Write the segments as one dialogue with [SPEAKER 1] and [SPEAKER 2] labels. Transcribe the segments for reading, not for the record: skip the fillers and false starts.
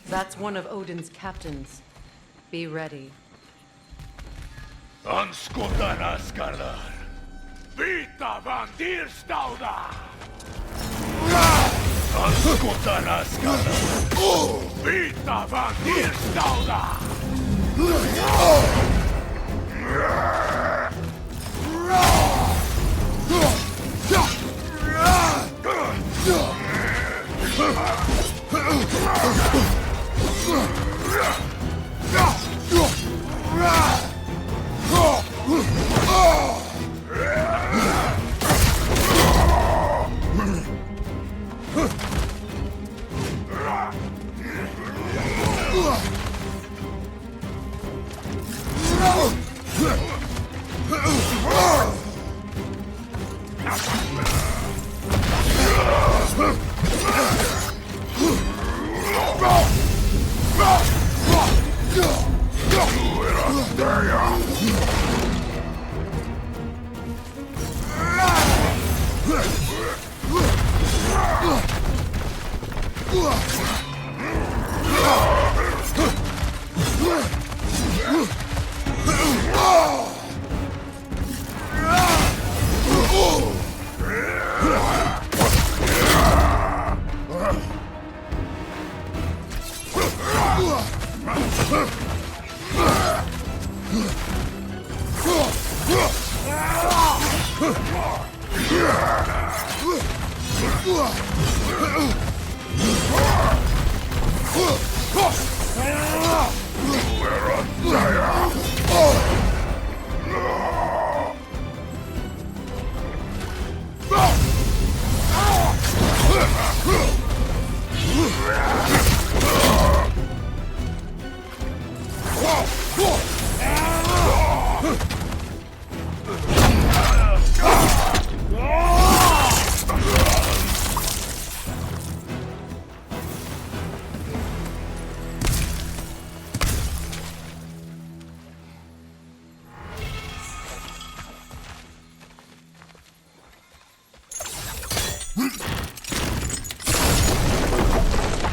[SPEAKER 1] That's one of Odin's captains. Be ready.
[SPEAKER 2] Anskutan askarlar. Vita van dirstauda. Anskutan askarlar. Vita van dirstauda.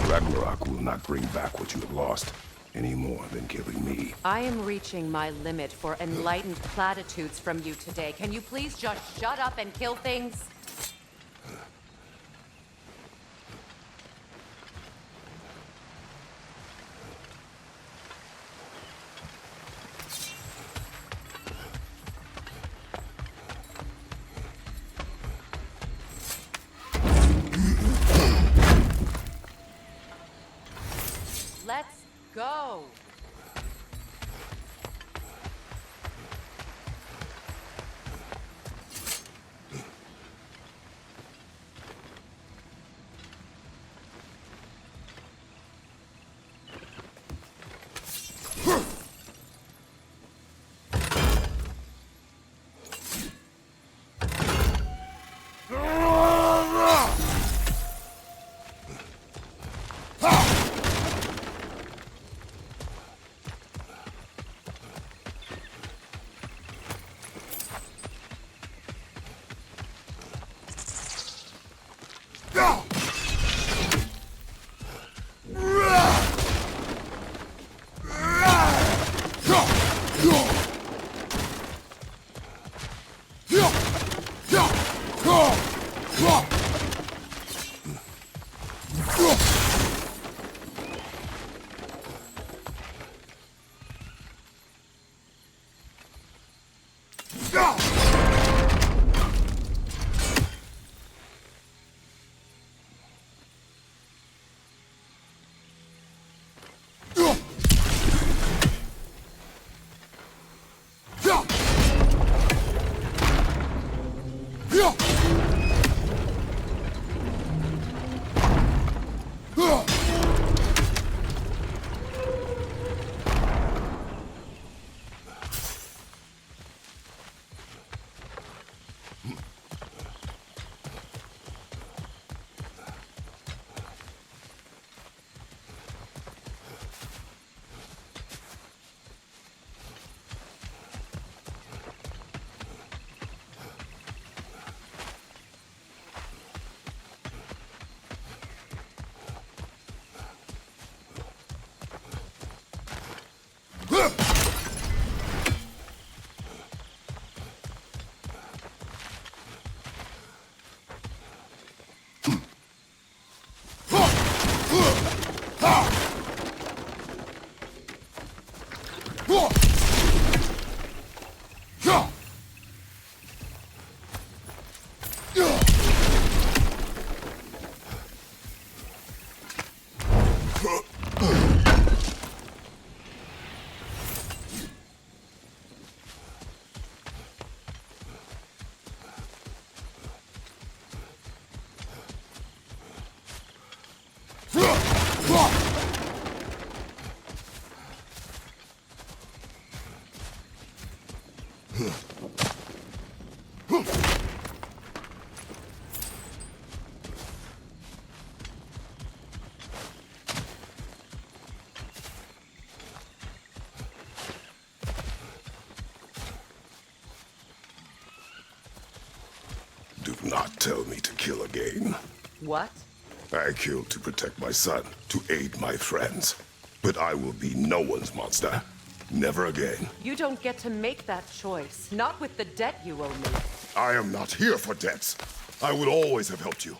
[SPEAKER 3] Ragnarok will not bring back what you have lost, any more than killing me.
[SPEAKER 1] I am reaching my limit for enlightened platitudes from you today. Can you please just shut up and kill things? Let's go!
[SPEAKER 3] Do not tell me to kill again.
[SPEAKER 1] What?
[SPEAKER 3] I killed to protect my son, to aid my friends. But I will be no one's monster. Never again.
[SPEAKER 1] You don't get to make that choice. Not with the debt you owe me.
[SPEAKER 3] I am not here for debts. I would always have helped you.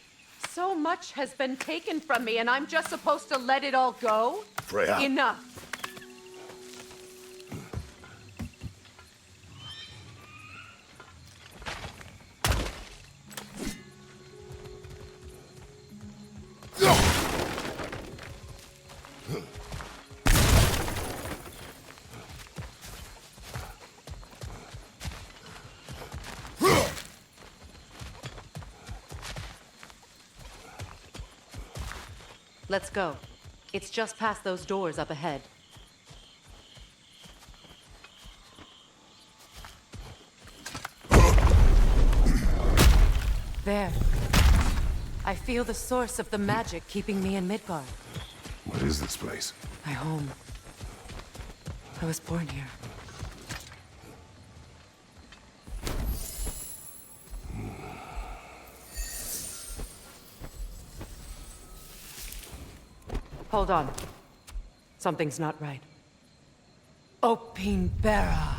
[SPEAKER 1] So much has been taken from me, and I'm just supposed to let it all go?
[SPEAKER 3] Freya.
[SPEAKER 1] Enough. Let's go. It's just past those doors up ahead. There. I feel the source of the magic keeping me in Midgard.
[SPEAKER 3] What is this place?
[SPEAKER 1] My home. I was born here. Hold on. Something's not right. Opinbera.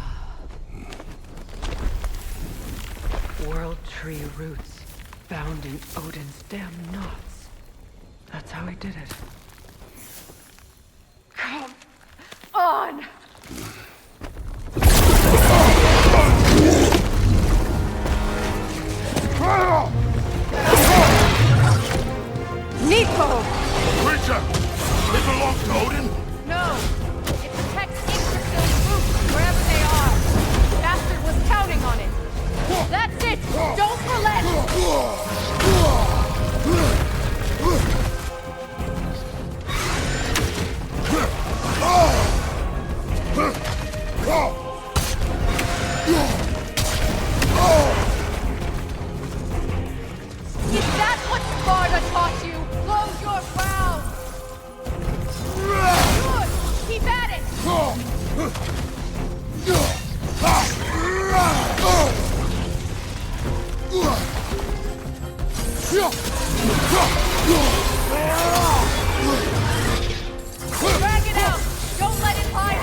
[SPEAKER 1] World tree roots found in Odin's damn knots. That's how he did it. Come on! Nico!
[SPEAKER 2] Creature! It belongs to Odin?
[SPEAKER 1] No! It protects Yggdrasil's roots, wherever they are. Bastard was counting on it. That's it! Don't relent! Is that what Sparta taught you? Close your ground! Good! Keep at it! Drag it out! Don't let it hide!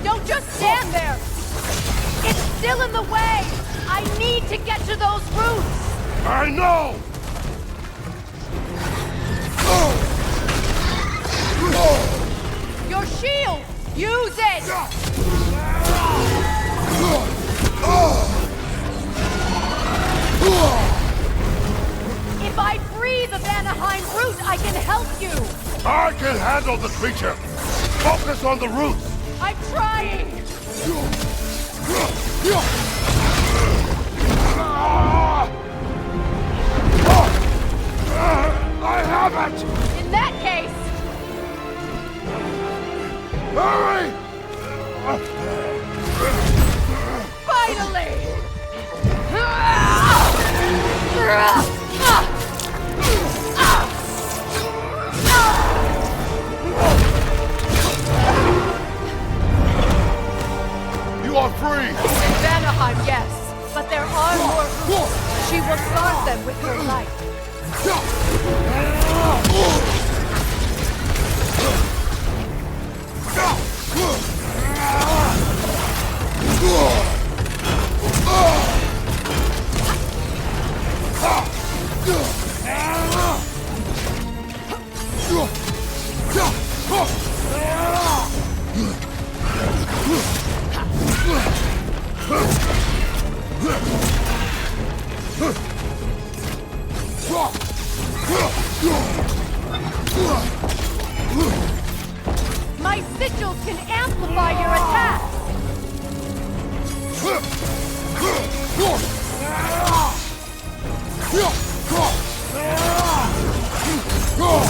[SPEAKER 1] Don't just stand there! It's still in the way! I need to get to those roots!
[SPEAKER 2] I know!
[SPEAKER 1] Your shield! Use it! If I free the Vanaheim root, I can help you!
[SPEAKER 2] I can handle the creature! Focus on the roots!
[SPEAKER 1] I'm trying!
[SPEAKER 2] I have it!
[SPEAKER 1] In that case,
[SPEAKER 2] Hurry!
[SPEAKER 1] finally!
[SPEAKER 2] You are free!
[SPEAKER 1] In Vanaheim, yes, but there are more roots. She will guard them with her light. My sigils can amplify your attacks!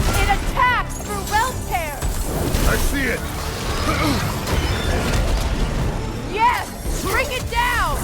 [SPEAKER 1] It attacks through realm tears!
[SPEAKER 2] I see it!
[SPEAKER 1] Yes! Bring it down!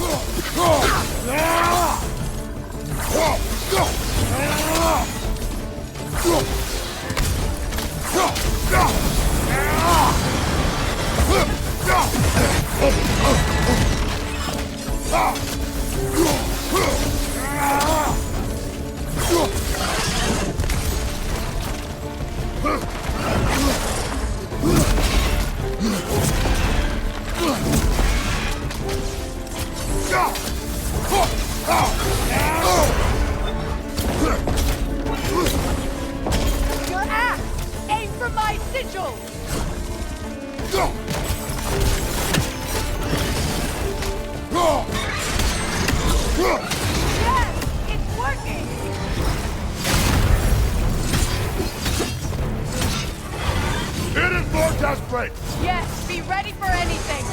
[SPEAKER 1] Your axe! Aim for my sigils! Yes! It's working!
[SPEAKER 2] It is more test plate!
[SPEAKER 1] Yes, be ready for anything!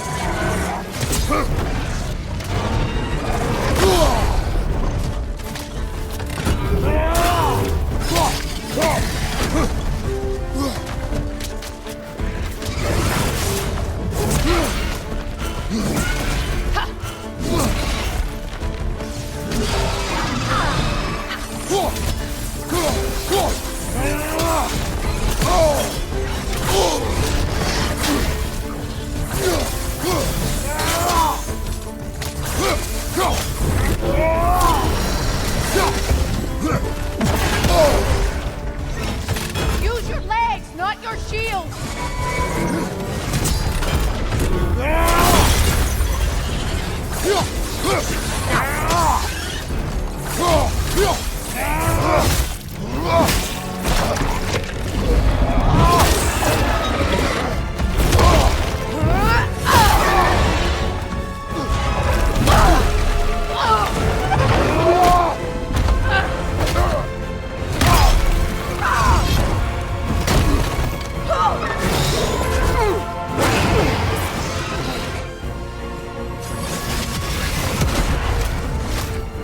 [SPEAKER 1] Use your legs, not your shield!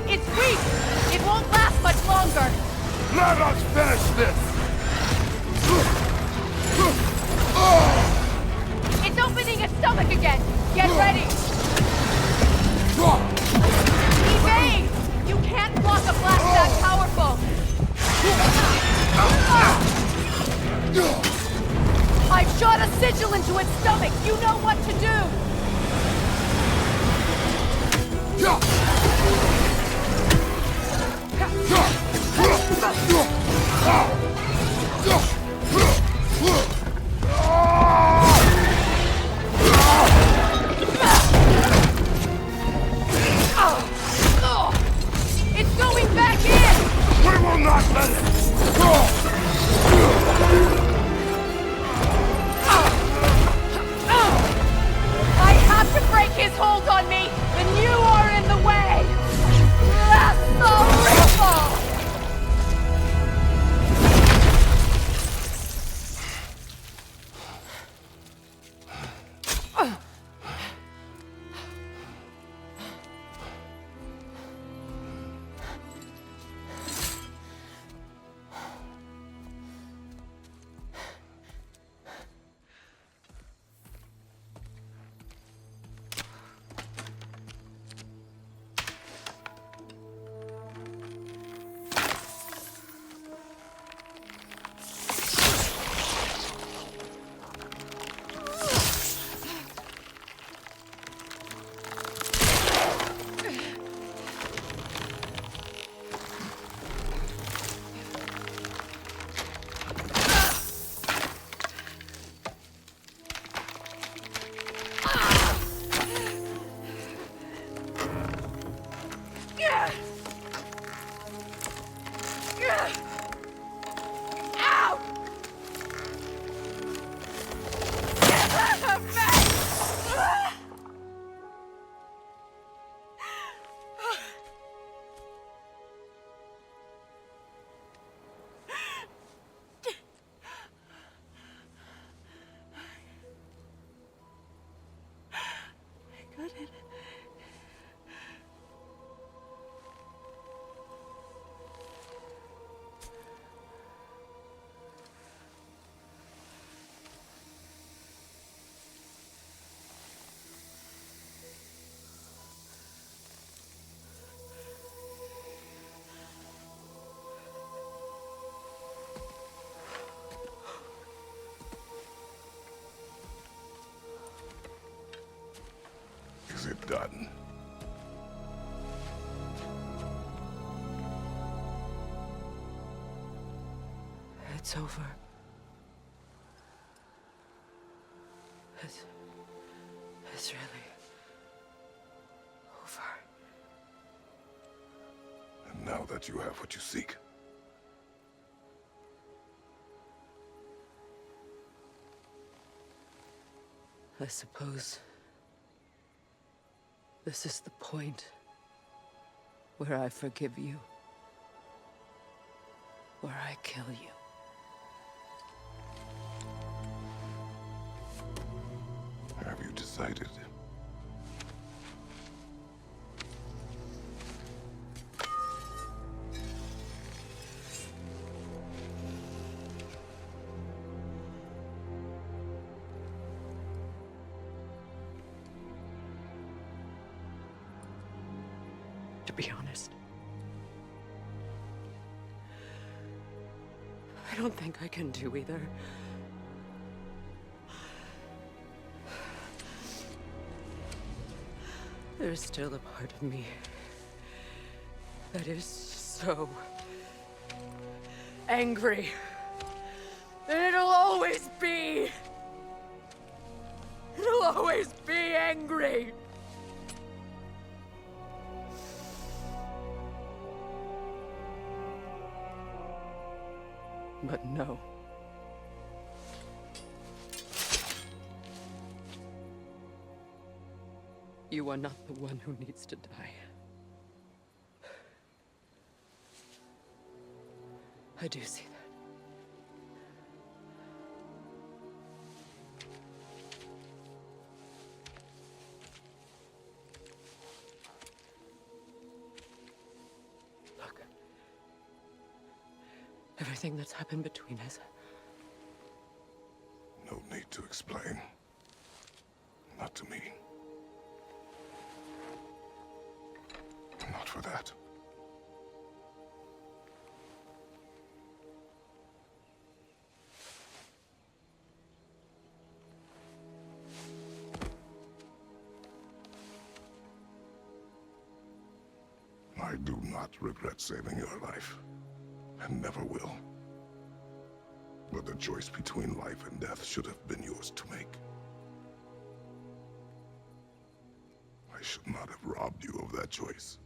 [SPEAKER 1] It's weak! It won't last much longer!
[SPEAKER 2] Let us finish this!
[SPEAKER 1] It's opening its stomach again! Get ready! Evade! You can't block a blast that powerful! I've shot a sigil into its stomach! You know what to do! It's going back in!
[SPEAKER 2] We will not let it!
[SPEAKER 1] I have to break his hold on me, and you are in the way! That's so ripple!
[SPEAKER 3] done.
[SPEAKER 4] It's over. It's really over.
[SPEAKER 3] And now that you have what you seek,
[SPEAKER 4] I suppose this is the point where I forgive you, where I kill you.
[SPEAKER 3] have you decided?
[SPEAKER 4] To be honest, I don't think I can do either. There's still a part of me that is so angry. And it'll always be. It'll always be angry. But no. You are not the one who needs to die. I do see that. Look. Everything that's happened between us.
[SPEAKER 3] No need to explain. Not to me. Not for that. I do not regret saving your life, and never will. But the choice between life and death should have been yours to make. I should not have robbed you of that choice.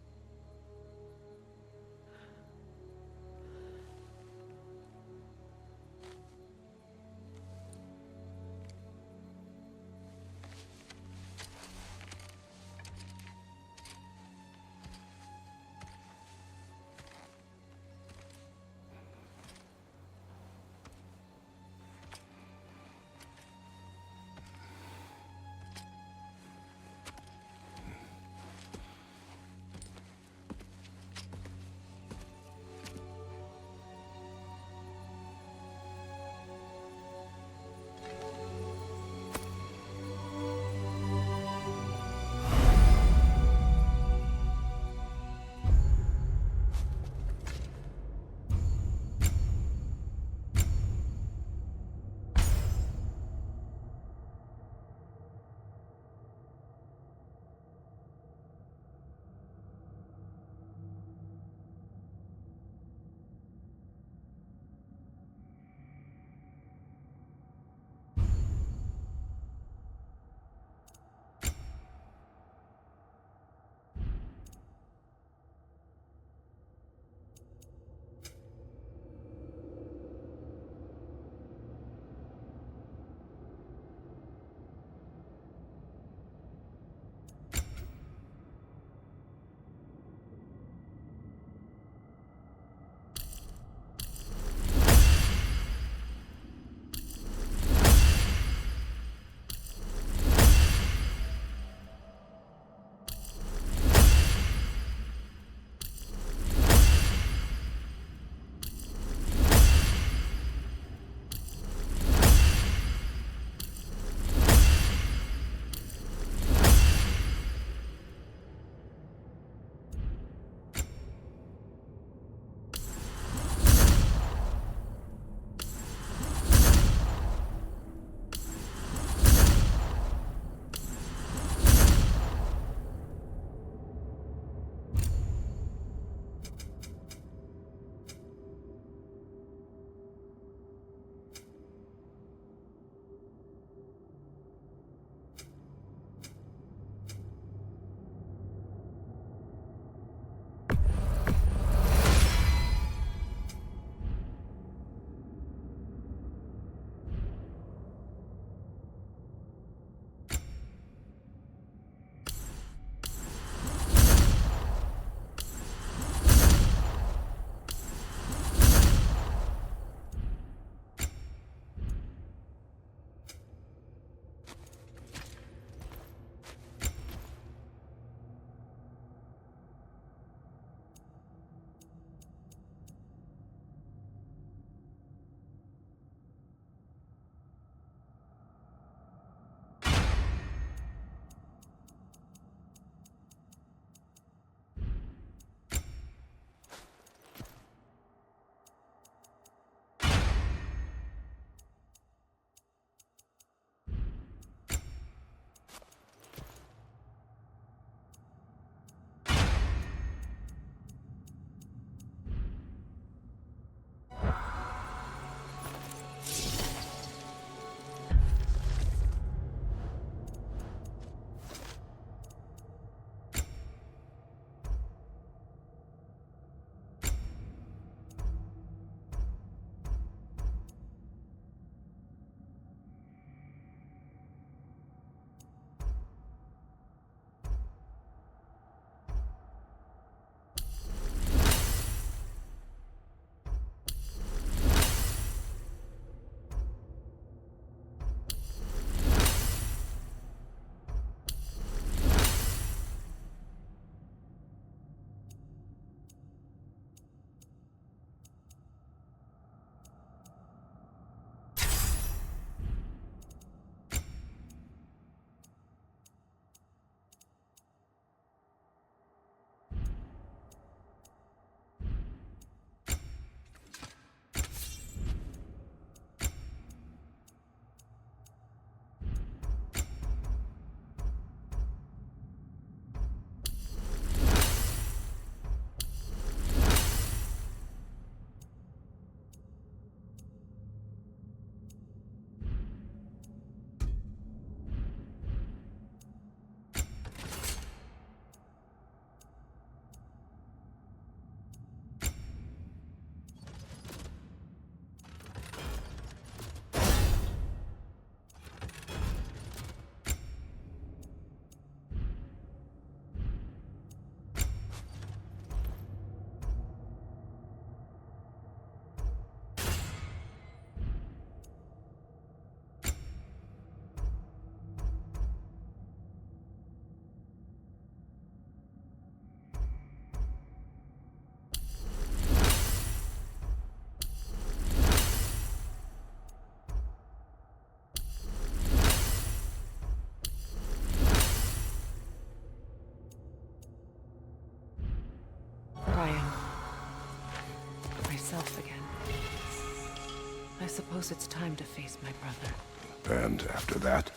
[SPEAKER 4] I suppose it's time to face my brother.
[SPEAKER 3] And after that?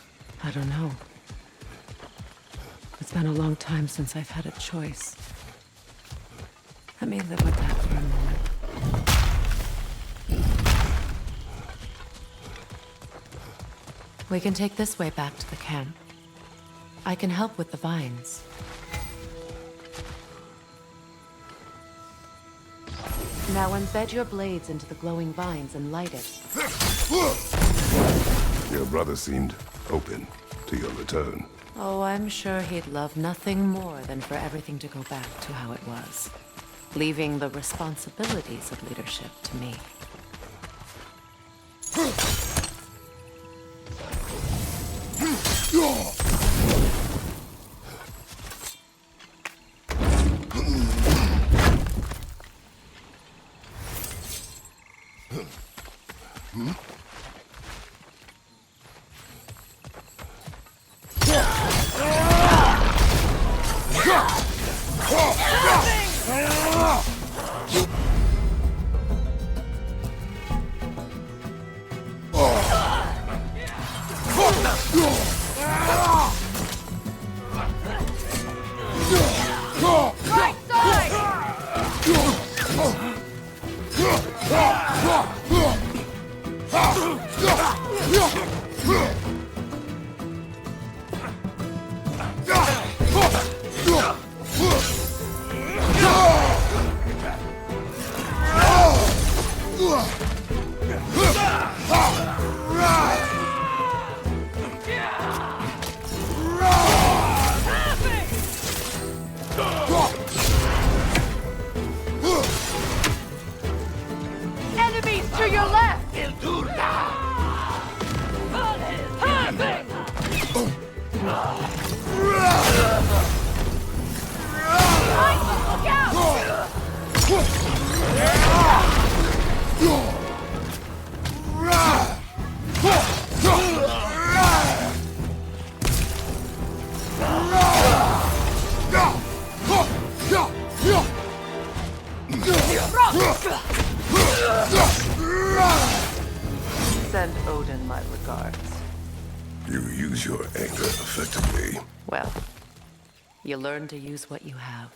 [SPEAKER 4] I don't know. It's been a long time since I've had a choice. Let me live with that for a moment. We can take this way back to the camp. I can help with the vines. Now embed your blades into the glowing vines and light it.
[SPEAKER 3] Your brother seemed open to your return.
[SPEAKER 4] Oh, I'm sure he'd love nothing more than for everything to go back to how it was, leaving the responsibilities of leadership to me.
[SPEAKER 1] Right side! Enemies to your left! Look out!
[SPEAKER 4] Send Odin my regards.
[SPEAKER 3] You use your anger effectively.
[SPEAKER 4] Well, you learn to use what you have.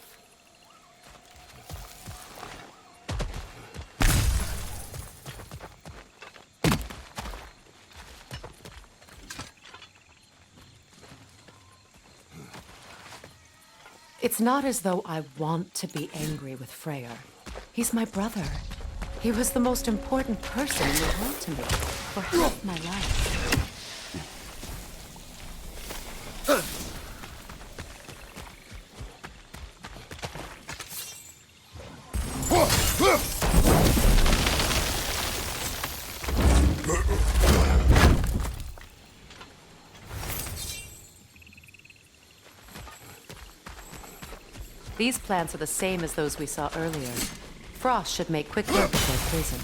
[SPEAKER 4] It's not as though I want to be angry with Freyr. He's my brother. He was the most important person in the world to me for half my life. These plants are the same as those we saw earlier. Frost should make quick work of their poison.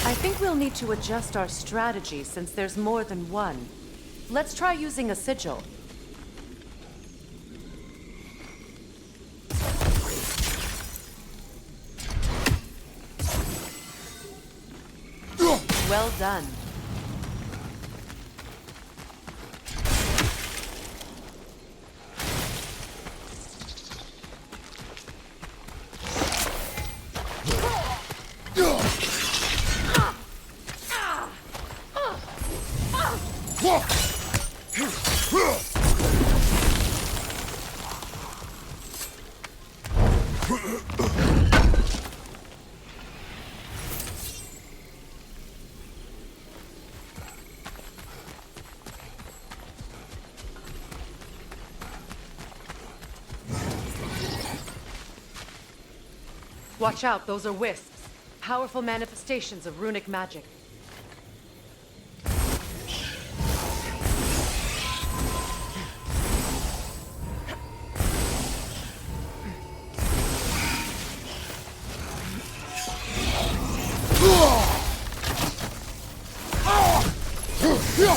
[SPEAKER 4] I think we'll need to adjust our strategy since there's more than one. Let's try using a sigil. Well done. Watch out, those are wisps. Powerful manifestations of runic magic. Would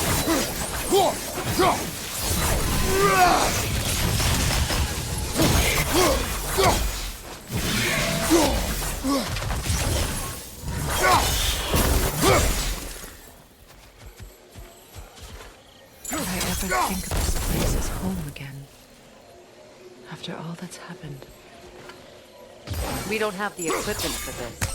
[SPEAKER 4] I ever think of this place as home again? After all that's happened.
[SPEAKER 5] We don't have the equipment for this.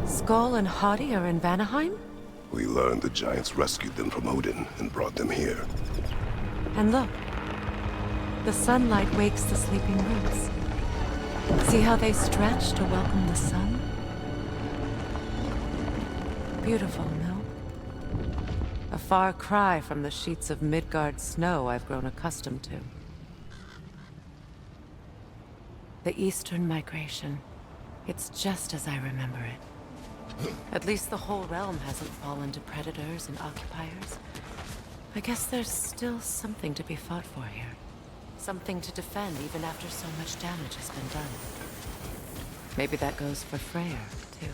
[SPEAKER 4] Skull and Hati are in Vanaheim?
[SPEAKER 3] We learned the giants rescued them from Odin and brought them here.
[SPEAKER 4] And look. The sunlight wakes the sleeping roots. See how they stretch to welcome the sun? Beautiful, no? A far cry from the sheets of Midgard snow I've grown accustomed to. The Eastern Migration. It's just as I remember it. At least the whole realm hasn't fallen to predators and occupiers. I guess there's still something to be fought for here. Something to defend even after so much damage has been done. Maybe that goes for Freyr, too.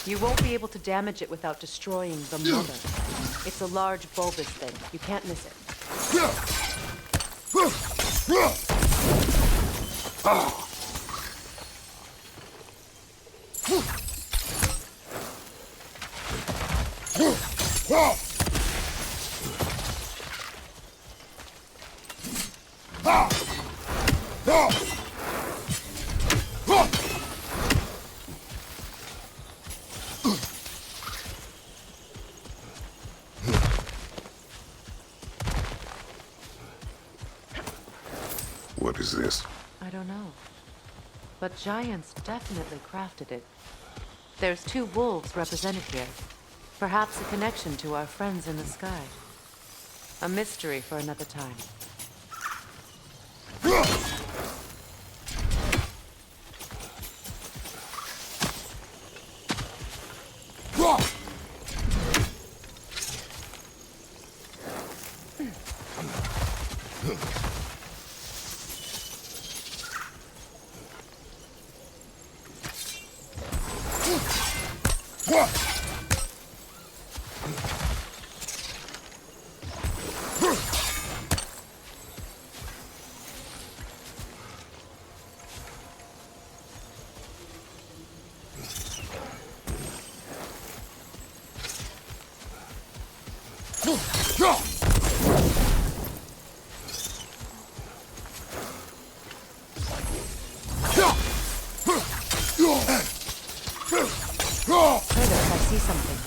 [SPEAKER 5] You won't be able to damage it without destroying the mother. It's a large bulbous thing. You can't miss it.
[SPEAKER 3] What is this?
[SPEAKER 5] I don't know. But giants definitely crafted it. There's 2 wolves represented here. Perhaps a connection to our friends in the sky. A mystery for another time. Kratos, I see something.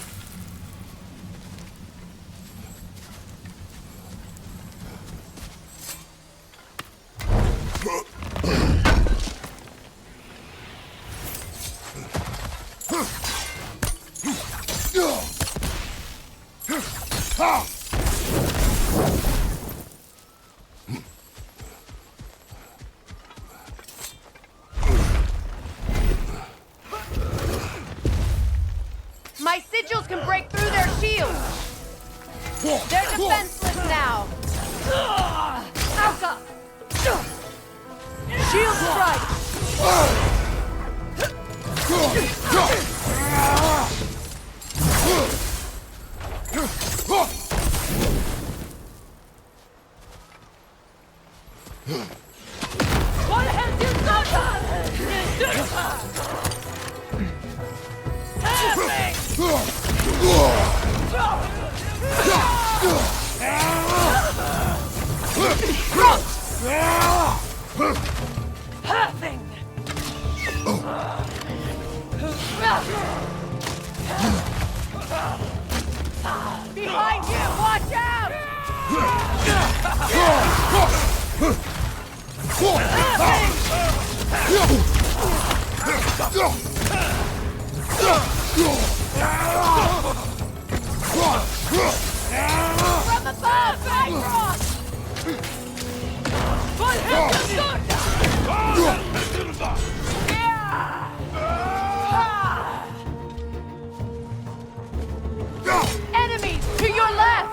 [SPEAKER 1] My sigils can break through their shields! They're defenseless now! Alka! Shield strike! What has you Nothing! From above, Bifrost! Full hit the enemies to your left!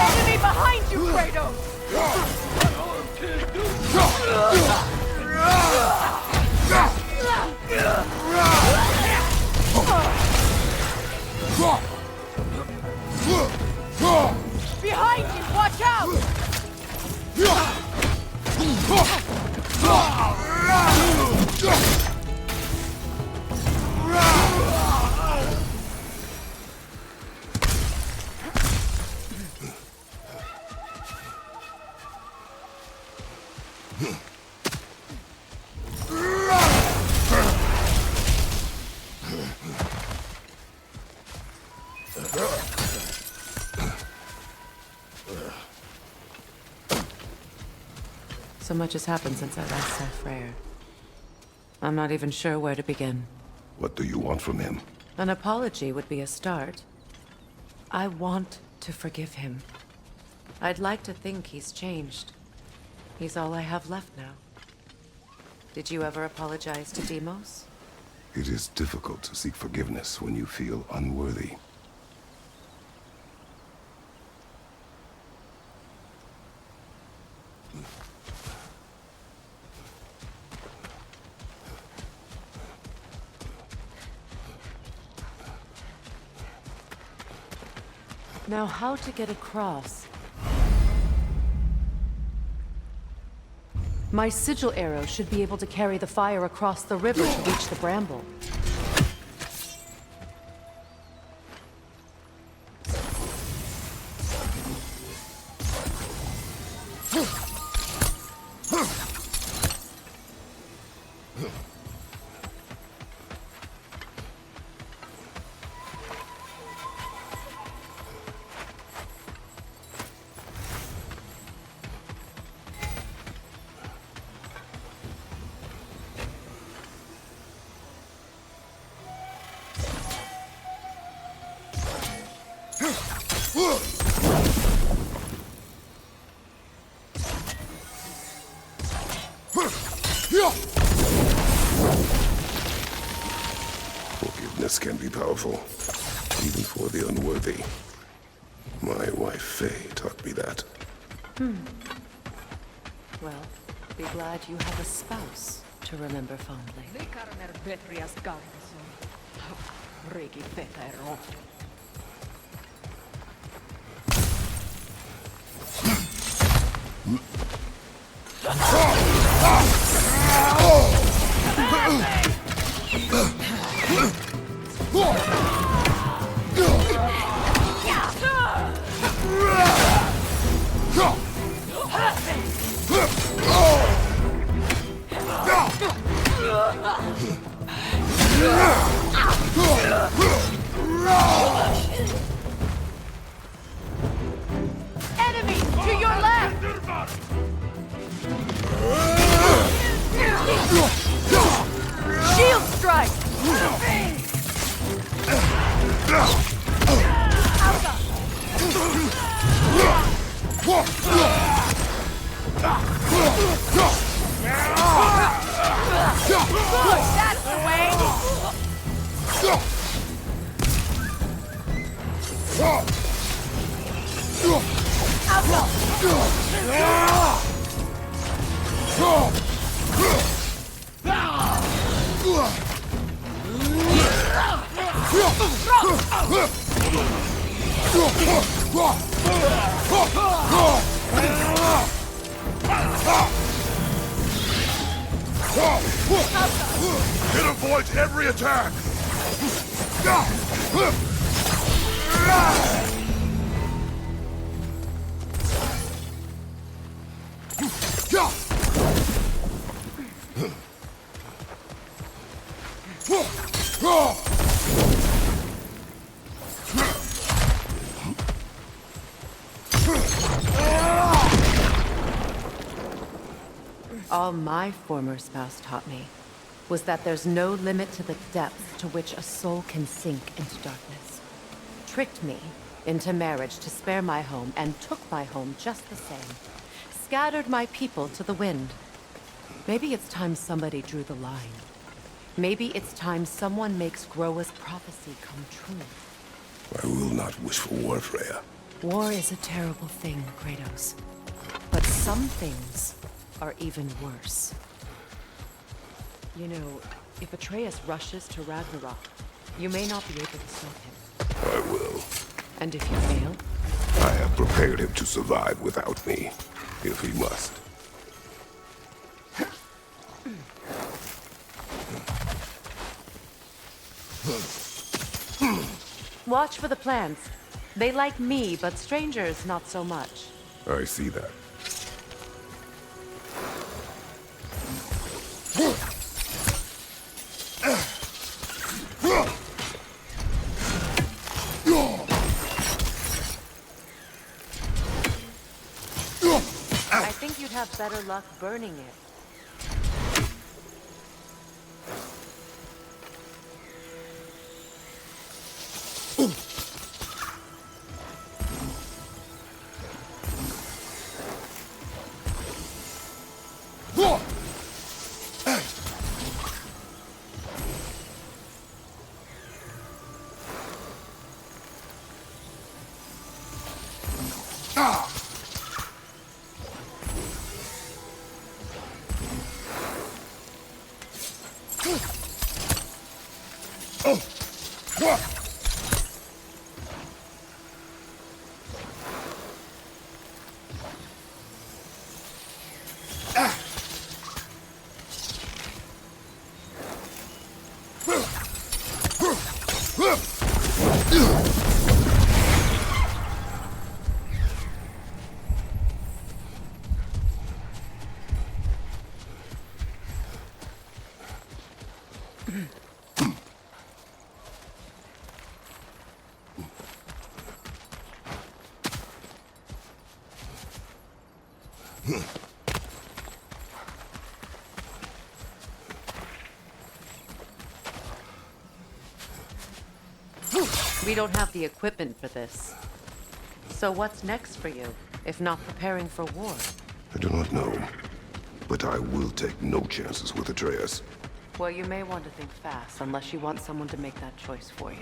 [SPEAKER 1] Enemy behind you, Kratos! Behind you, watch out!
[SPEAKER 5] So much has happened since I last saw Freyr. I'm not even sure where to begin.
[SPEAKER 3] What do you want from him?
[SPEAKER 5] An apology would be a start. I want to forgive him. I'd like to think he's changed. He's all I have left now. Did you ever apologize to Deimos?
[SPEAKER 3] It is difficult to seek forgiveness when you feel unworthy.
[SPEAKER 5] Now, how to get across? My sigil arrow should be able to carry the fire across the river to reach the bramble.
[SPEAKER 3] Forgiveness can be powerful, even for the unworthy. My wife Faye taught me that.
[SPEAKER 5] Well, be glad you have a spouse to remember fondly.
[SPEAKER 1] Enemy to your left! Shield strike! That's the way!
[SPEAKER 2] It avoids every attack!
[SPEAKER 5] All my former spouse taught me was that there's no limit to the depth to which a soul can sink into darkness. Tricked me into marriage to spare my home and took my home just the same. Scattered my people to the wind. Maybe it's time somebody drew the line. Maybe it's time someone makes Groa's prophecy come true.
[SPEAKER 3] I will not wish for war, Freya.
[SPEAKER 5] War is a terrible thing, Kratos. But some things are even worse. You know, if Atreus rushes to Ragnarok, you may not be able to stop him.
[SPEAKER 3] I will.
[SPEAKER 5] And if you fail?
[SPEAKER 3] I have prepared him to survive without me, if he must.
[SPEAKER 5] Watch for the plants. They like me, but strangers not so much.
[SPEAKER 3] I see that.
[SPEAKER 5] I think you'd have better luck burning it. We don't have the equipment for this. So what's next for you, if not preparing for war?
[SPEAKER 3] I do not know, but I will take no chances with Atreus.
[SPEAKER 5] Well, you may want to think fast, unless you want someone to make that choice for you.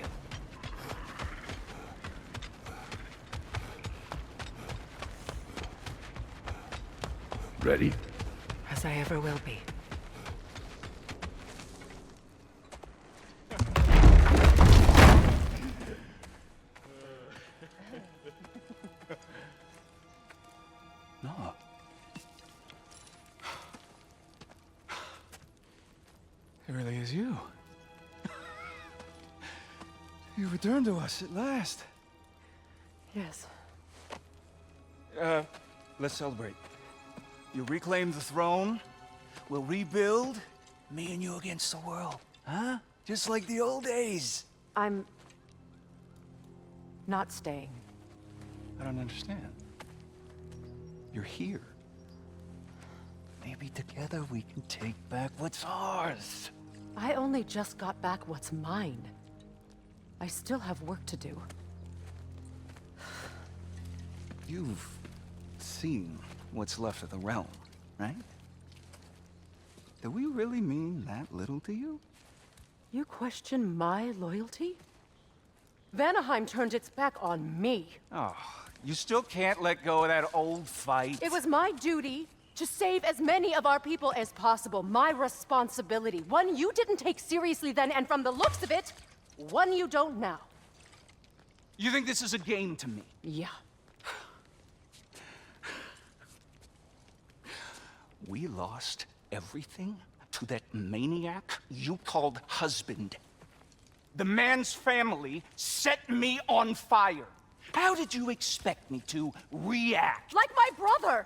[SPEAKER 2] Ready?
[SPEAKER 4] As I ever will be.
[SPEAKER 6] No. It really is you. You returned to us at last.
[SPEAKER 4] Yes.
[SPEAKER 6] Let's celebrate. You reclaim the throne. We'll rebuild. Me and you against the world. Huh? Just like the old days.
[SPEAKER 5] I'm not staying.
[SPEAKER 6] I don't understand. You're here. Maybe together we can take back what's ours.
[SPEAKER 5] I only just got back what's mine. I still have work to do.
[SPEAKER 6] You've seen what's left of the realm, right? Do we really mean that little to you?
[SPEAKER 5] You question my loyalty? Vanaheim turned its back on me.
[SPEAKER 6] Oh, you still can't let go of that old fight?
[SPEAKER 5] It was my duty to save as many of our people as possible. My responsibility. One you didn't take seriously then, and from the looks of it, one you don't now.
[SPEAKER 6] You think this is a game to me?
[SPEAKER 5] Yeah.
[SPEAKER 6] We lost everything to that maniac you called husband. The man's family set me on fire. How did you expect me to react?
[SPEAKER 1] Like my brother!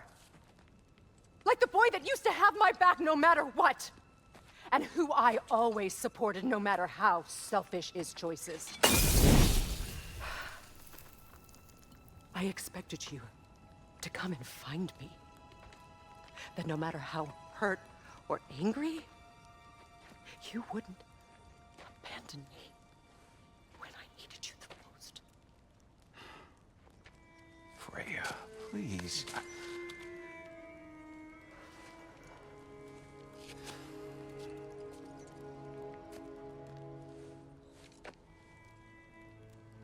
[SPEAKER 1] Like the boy that used to have my back no matter what! And who I always supported no matter how selfish his choices. I expected you to come and find me. That no matter how hurt or angry, you wouldn't abandon me when I needed you the most.
[SPEAKER 6] Freya, please.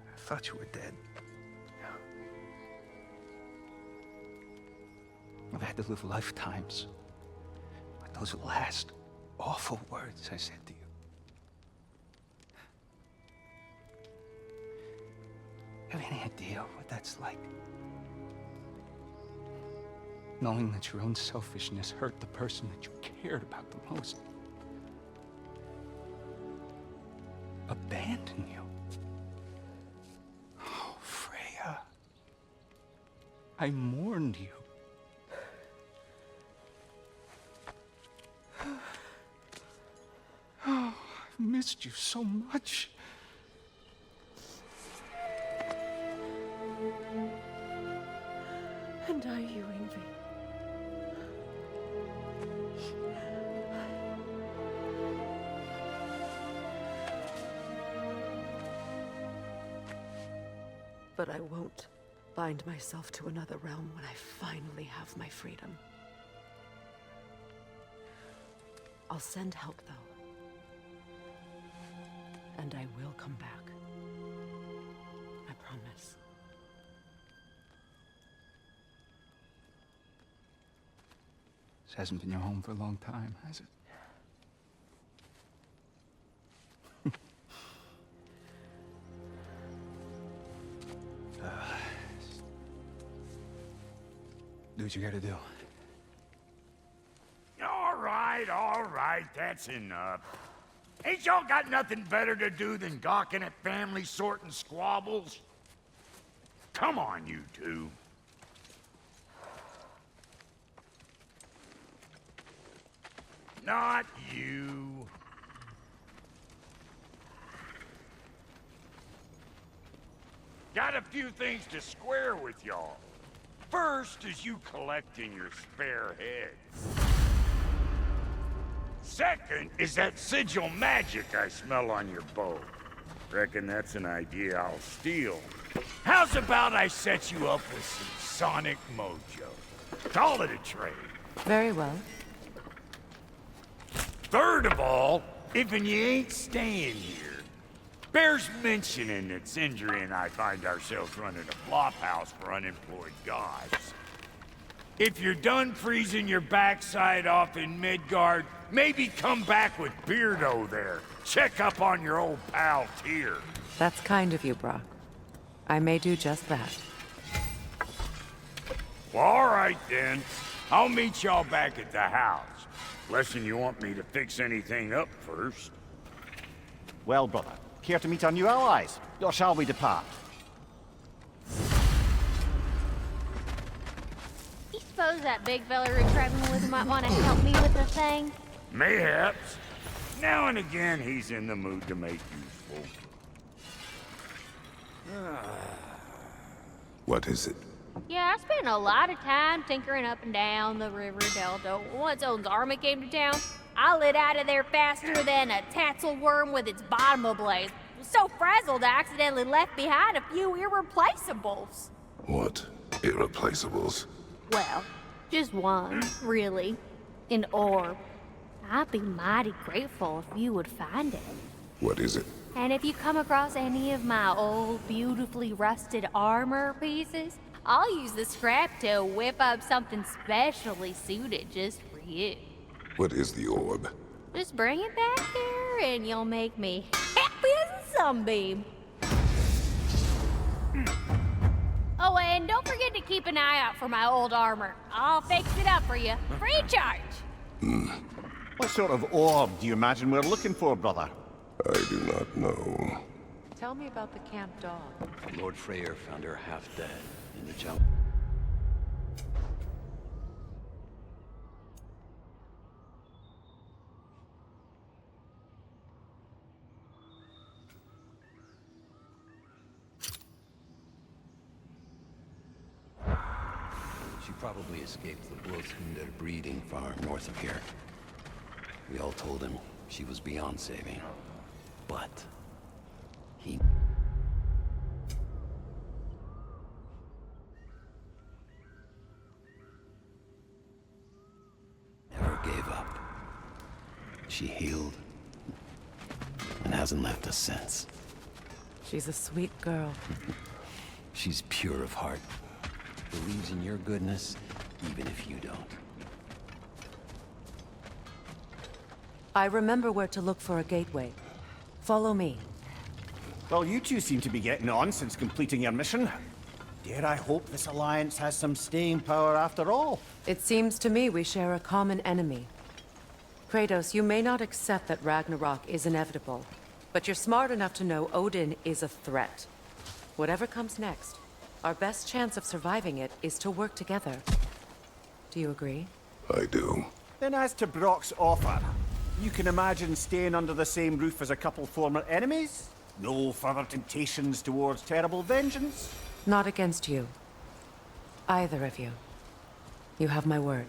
[SPEAKER 6] I thought you were dead. I've had to live lifetimes with those last awful words I said to you. Have any idea what that's like? Knowing that your own selfishness hurt the person that you cared about the most. Abandon you. Oh, Freya. I mourned you. Oh, I've missed you so much.
[SPEAKER 1] And I you, Ingvi. But I won't bind myself to another realm when I finally have my freedom. I'll send help, though. And I will come back. I promise.
[SPEAKER 6] This hasn't been your home for a long time, has it? Do what you gotta do.
[SPEAKER 2] All right, that's enough. Ain't y'all got nothing better to do than gawking at family sorting squabbles? Come on, you two. Not you. Got a few things to square with y'all. First is you collecting your spare heads. Second is that sigil magic I smell on your bow. Reckon that's an idea I'll steal. How's about I set you up with some sonic mojo? Call it a trade.
[SPEAKER 5] Very well.
[SPEAKER 2] Third of all, if you ain't staying here, bears mentioning that Sindri and I find ourselves running a flop house for unemployed gods. If you're done freezing your backside off in Midgard, maybe come back with Beardo there. Check up on your old pal Tyr.
[SPEAKER 5] That's kind of you, Brock. I may do just that.
[SPEAKER 2] Well, all right then. I'll meet y'all back at the house. Lesson you want me to fix anything up first.
[SPEAKER 7] Well, brother, care to meet our new allies? Or shall we depart?
[SPEAKER 8] You suppose that big fella we're traveling with might want to help me with a thing?
[SPEAKER 2] Mayhaps. Now and again, he's in the mood to make useful.
[SPEAKER 3] What is it?
[SPEAKER 8] Yeah, I spent a lot of time tinkering up and down the river delta. Once Odin's army came to town, I lit out of there faster than a tassel worm with its bottom ablaze. So frazzled, I accidentally left behind a few irreplaceables.
[SPEAKER 3] What? Irreplaceables?
[SPEAKER 8] Well, just one, really. An orb. I'd be mighty grateful if you would find it.
[SPEAKER 3] What is it?
[SPEAKER 8] And if you come across any of my old, beautifully rusted armor pieces, I'll use the scrap to whip up something specially suited just for you.
[SPEAKER 3] What is the orb?
[SPEAKER 8] Just bring it back here and you'll make me happy as a sunbeam. Oh, and don't forget to keep an eye out for my old armor. I'll fix it up for you. Free charge.
[SPEAKER 7] What sort of orb do you imagine we're looking for, brother?
[SPEAKER 3] I do not know.
[SPEAKER 5] Tell me about the camp dog.
[SPEAKER 9] Lord Freyr found her half dead in the jungle. She probably escaped the Bloodshunde breeding farm north of here. We all told him she was beyond saving. But he never gave up. She healed and hasn't left us since.
[SPEAKER 4] She's a sweet girl.
[SPEAKER 9] She's pure of heart. Believes in your goodness, even if you don't.
[SPEAKER 4] I remember where to look for a gateway. Follow me.
[SPEAKER 7] Well, you two seem to be getting on since completing your mission. Dare I hope this alliance has some staying power after all?
[SPEAKER 4] It seems to me we share a common enemy. Kratos, you may not accept that Ragnarok is inevitable, but you're smart enough to know Odin is a threat. Whatever comes next, our best chance of surviving it is to work together. Do you agree?
[SPEAKER 3] I do.
[SPEAKER 7] Then as to Brock's offer, you can imagine staying under the same roof as a couple former enemies? No further temptations towards terrible vengeance?
[SPEAKER 4] Not against you. Either of you. You have my word.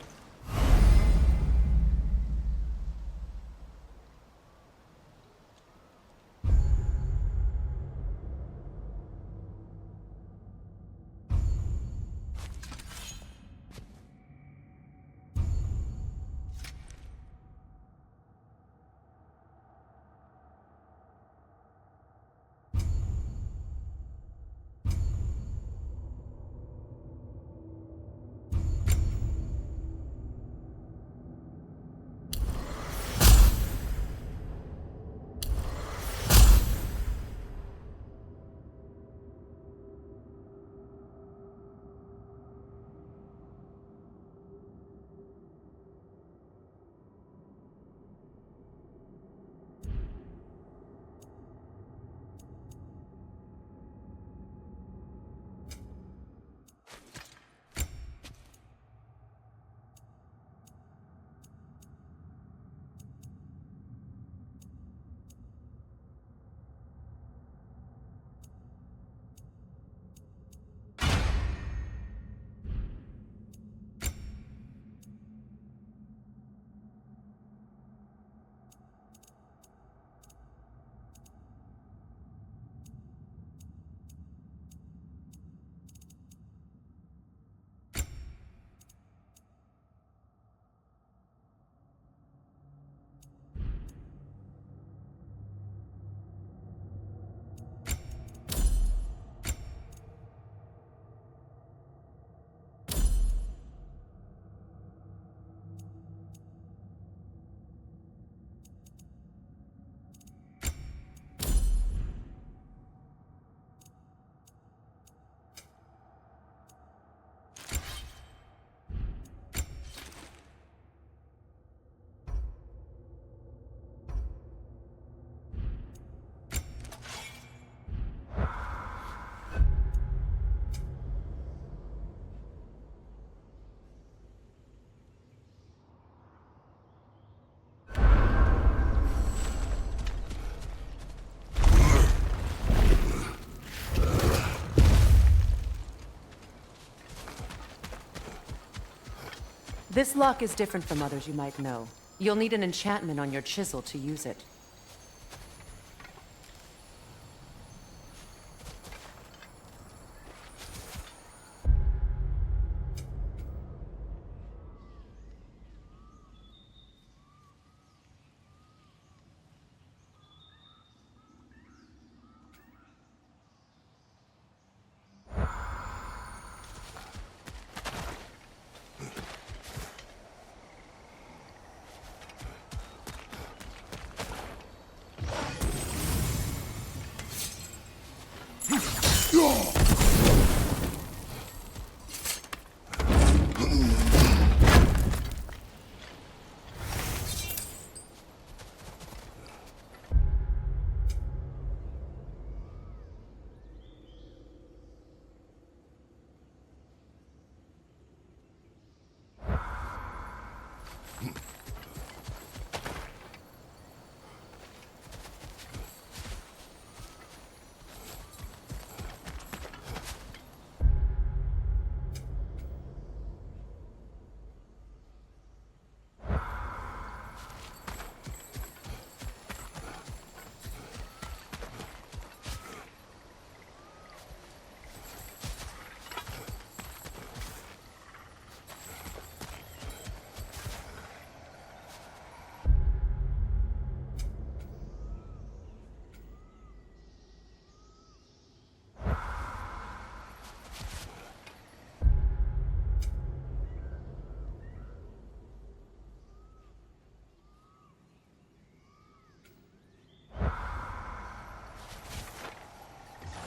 [SPEAKER 4] This lock is different from others you might know. You'll need an enchantment on your chisel to use it.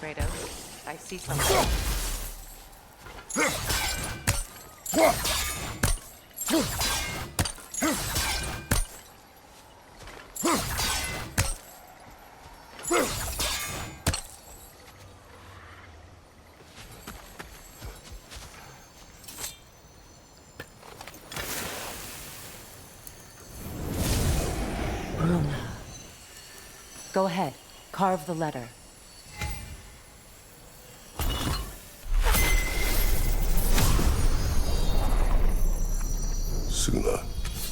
[SPEAKER 5] Kratos, I see something.
[SPEAKER 4] Runa. Go ahead. Carve the letter.
[SPEAKER 3] Suna.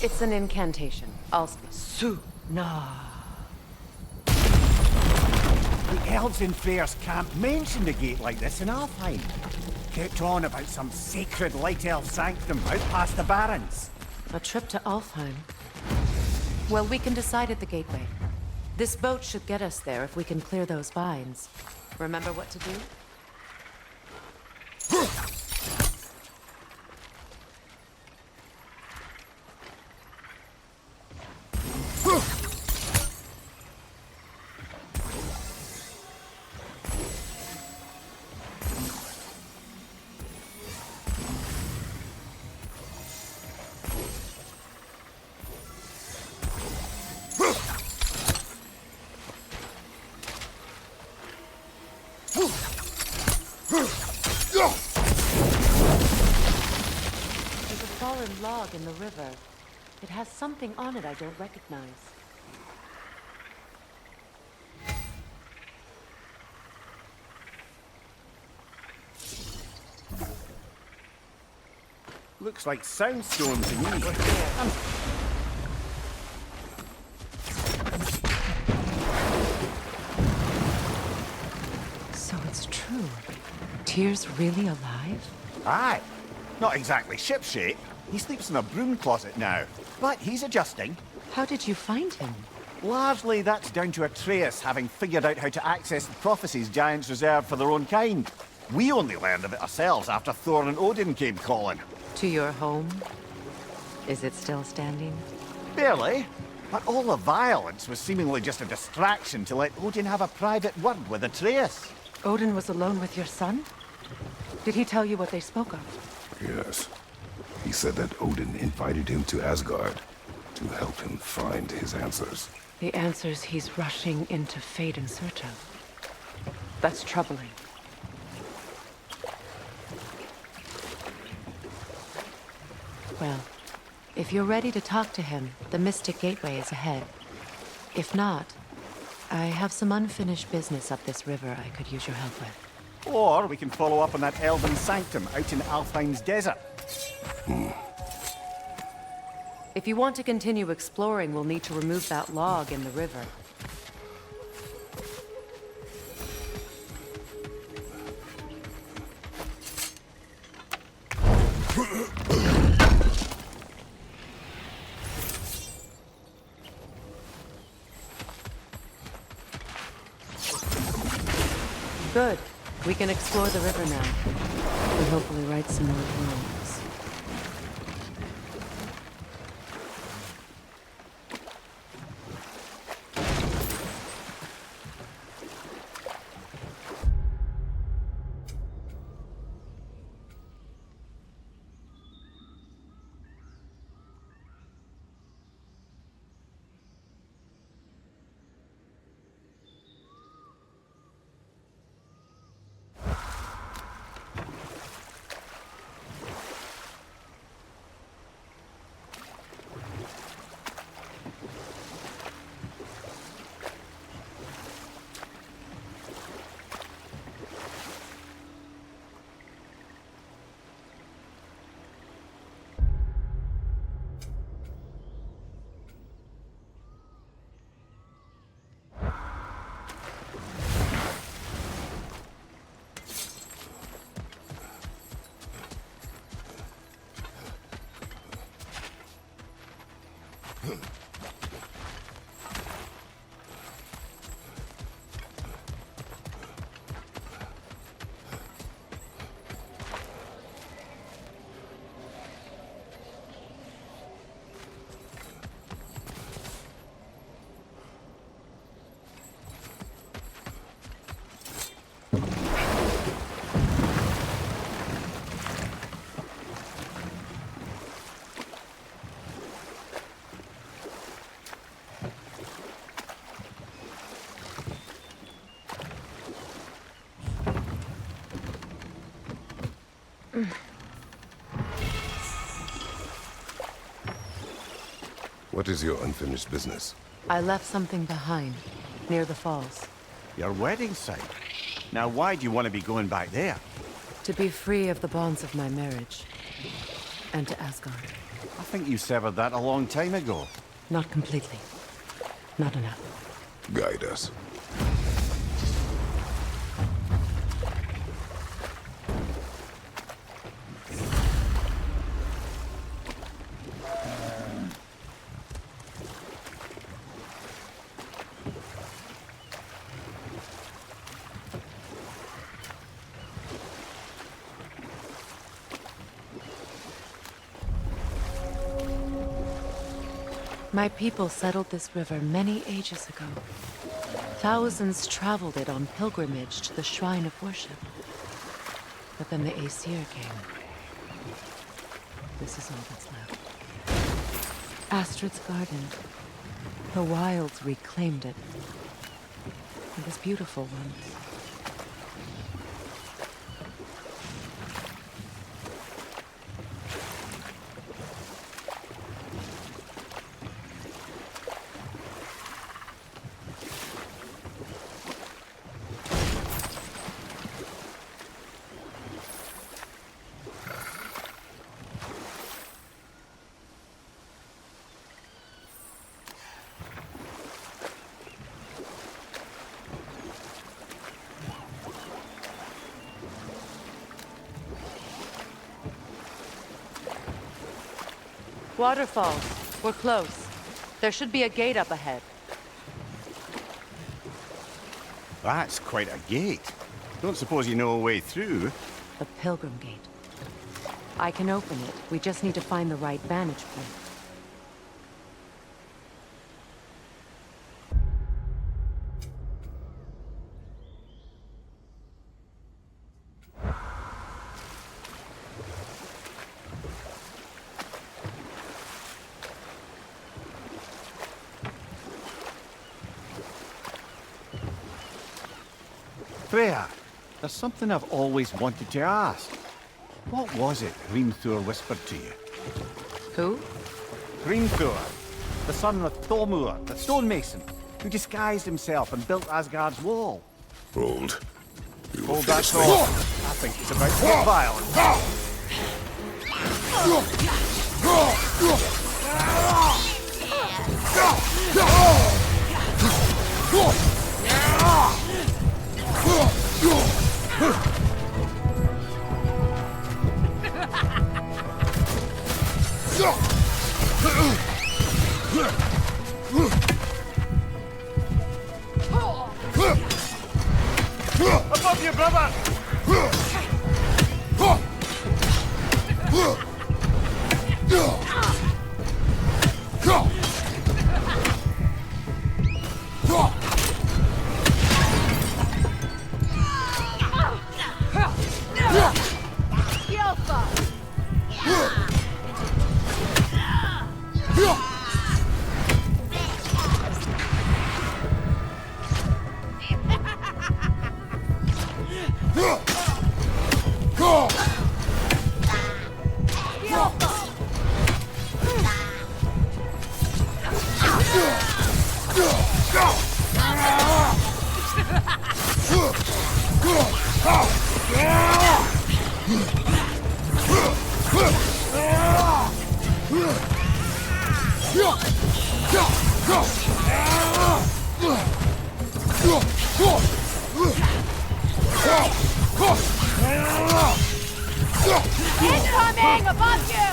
[SPEAKER 4] It's an incantation. I'll speak. Suna.
[SPEAKER 7] The elves in Freyr's camp mentioned a gate like this in Alfheim. Kept on about some sacred light elf sanctum out past the barrens.
[SPEAKER 4] A trip to Alfheim. Well, we can decide at the gateway. This boat should get us there if we can clear those vines. Remember what to do? There's a fallen log in the river. It has something on it I don't recognize.
[SPEAKER 7] Looks like soundstone to me.
[SPEAKER 4] So it's true. Tyr's really alive?
[SPEAKER 7] Aye. Not exactly shipshape. He sleeps in a broom closet now. But he's adjusting.
[SPEAKER 4] How did you find him?
[SPEAKER 7] Largely that's down to Atreus having figured out how to access the prophecies giants reserve for their own kind. We only learned of it ourselves after Thor and Odin came calling.
[SPEAKER 4] To your home? Is it still standing?
[SPEAKER 7] Barely. But all the violence was seemingly just a distraction to let Odin have a private word with Atreus.
[SPEAKER 4] Odin was alone with your son? Did he tell you what they spoke of?
[SPEAKER 3] Yes. He said that Odin invited him to Asgard to help him find his answers.
[SPEAKER 4] The answers he's rushing into fate in search of. That's troubling. Well, if you're ready to talk to him, the Mystic Gateway is ahead. If not, I have some unfinished business up this river I could use your help with.
[SPEAKER 7] Or we can follow up on that elven sanctum out in Alfheim's desert.
[SPEAKER 4] If you want to continue exploring, we'll need to remove that log in the river. Good. We can explore the river now. And hopefully right some more wrongs.
[SPEAKER 3] What is your unfinished business?
[SPEAKER 4] I left something behind, near the falls.
[SPEAKER 7] Your wedding site. Now why do you want to be going back there?
[SPEAKER 4] To be free of the bonds of my marriage. And to Asgard.
[SPEAKER 7] I think you severed that a long time ago.
[SPEAKER 4] Not completely. Not enough.
[SPEAKER 3] Guide us.
[SPEAKER 4] My people settled this river many ages ago. Thousands traveled it on pilgrimage to the shrine of worship. But then the Aesir came. This is all that's left. Astrid's garden. The wilds reclaimed it. It was beautiful once. Waterfalls. We're close. There should be a gate up ahead.
[SPEAKER 7] That's quite a gate. Don't suppose you know a way through?
[SPEAKER 4] The Pilgrim Gate. I can open it. We just need to find the right vantage point.
[SPEAKER 7] Freya, there's something I've always wanted to ask. What was it Hrimthur whispered to you?
[SPEAKER 4] Who?
[SPEAKER 7] Hrimthur, the son of Thormur, the stonemason, who disguised himself and built Asgard's wall.
[SPEAKER 3] Hold. We will
[SPEAKER 7] Hold that
[SPEAKER 3] finish
[SPEAKER 7] thought.
[SPEAKER 3] this.
[SPEAKER 7] I think it's about to get violent. Above you, brother!
[SPEAKER 8] Incoming! Above you!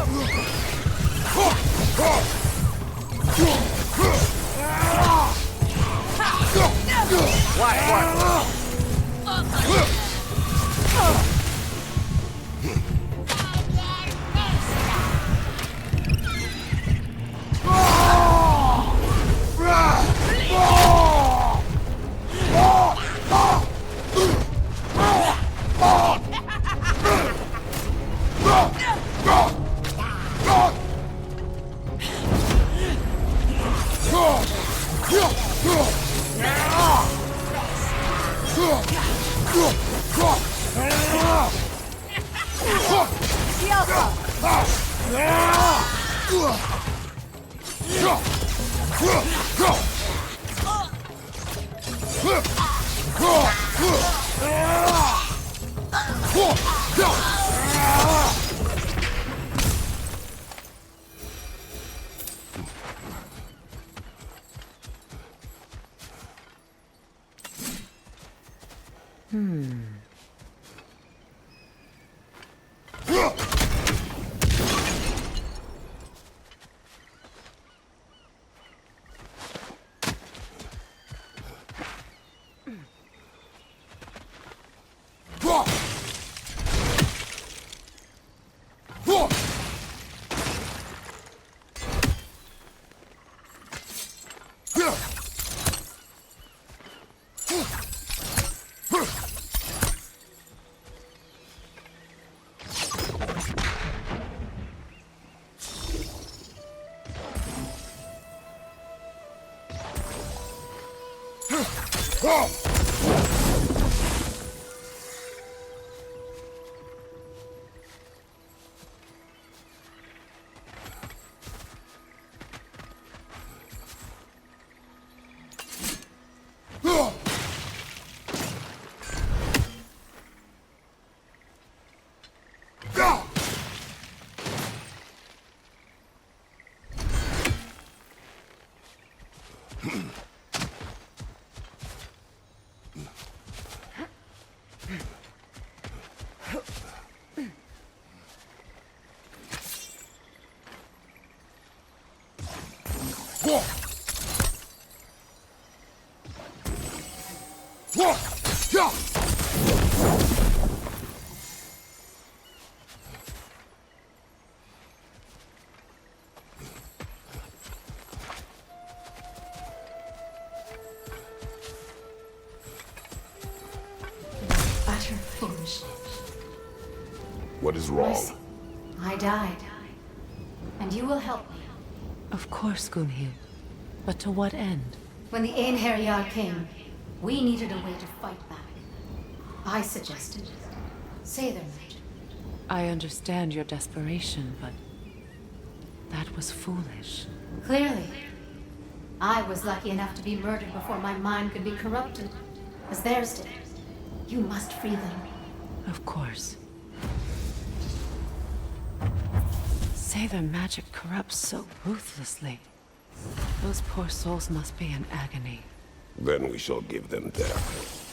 [SPEAKER 10] Utter foolishness.
[SPEAKER 3] What is wrong?
[SPEAKER 10] I died. And you will help me.
[SPEAKER 4] Of course, Gunhild. But to what end?
[SPEAKER 10] When the Einherjar came, we needed a way to fight back. I suggested say their magic.
[SPEAKER 4] I understand your desperation, but that was foolish.
[SPEAKER 10] Clearly. I was lucky enough to be murdered before my mind could be corrupted, as theirs did. You must free them.
[SPEAKER 4] Of course. Say their magic corrupts so ruthlessly. Those poor souls must be in agony.
[SPEAKER 3] Then we shall give them death.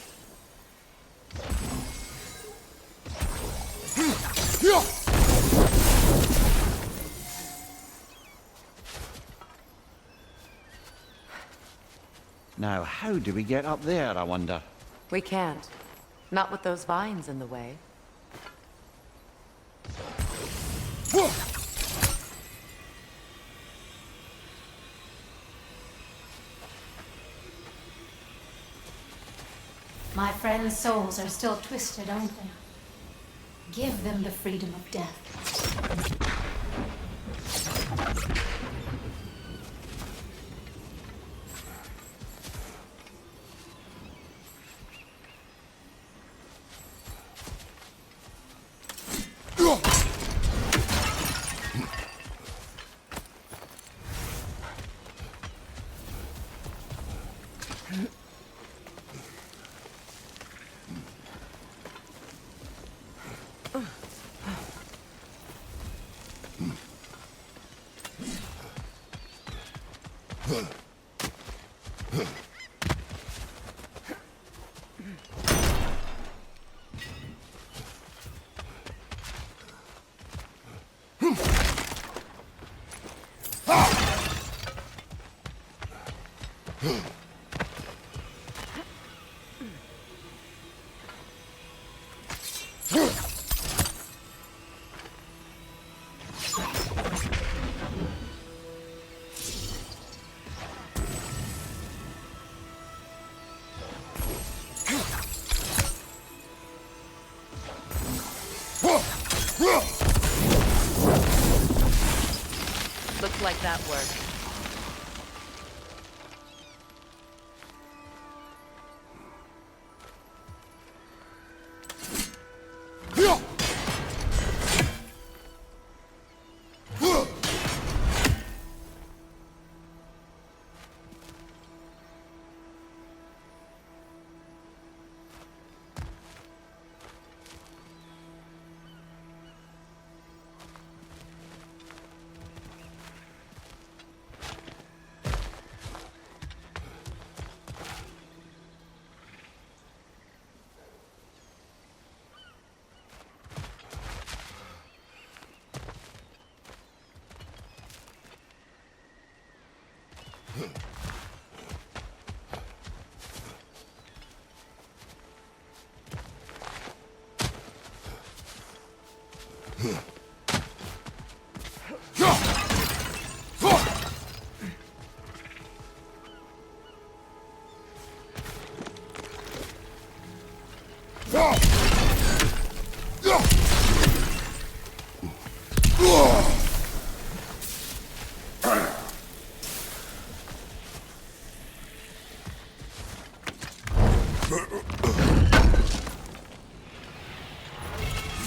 [SPEAKER 7] Now, how do we get up there, I wonder?
[SPEAKER 5] We can't. Not with those vines in the way.
[SPEAKER 10] My friends' souls are still twisted, aren't they? Give them the freedom of death.
[SPEAKER 5] Looks like that worked.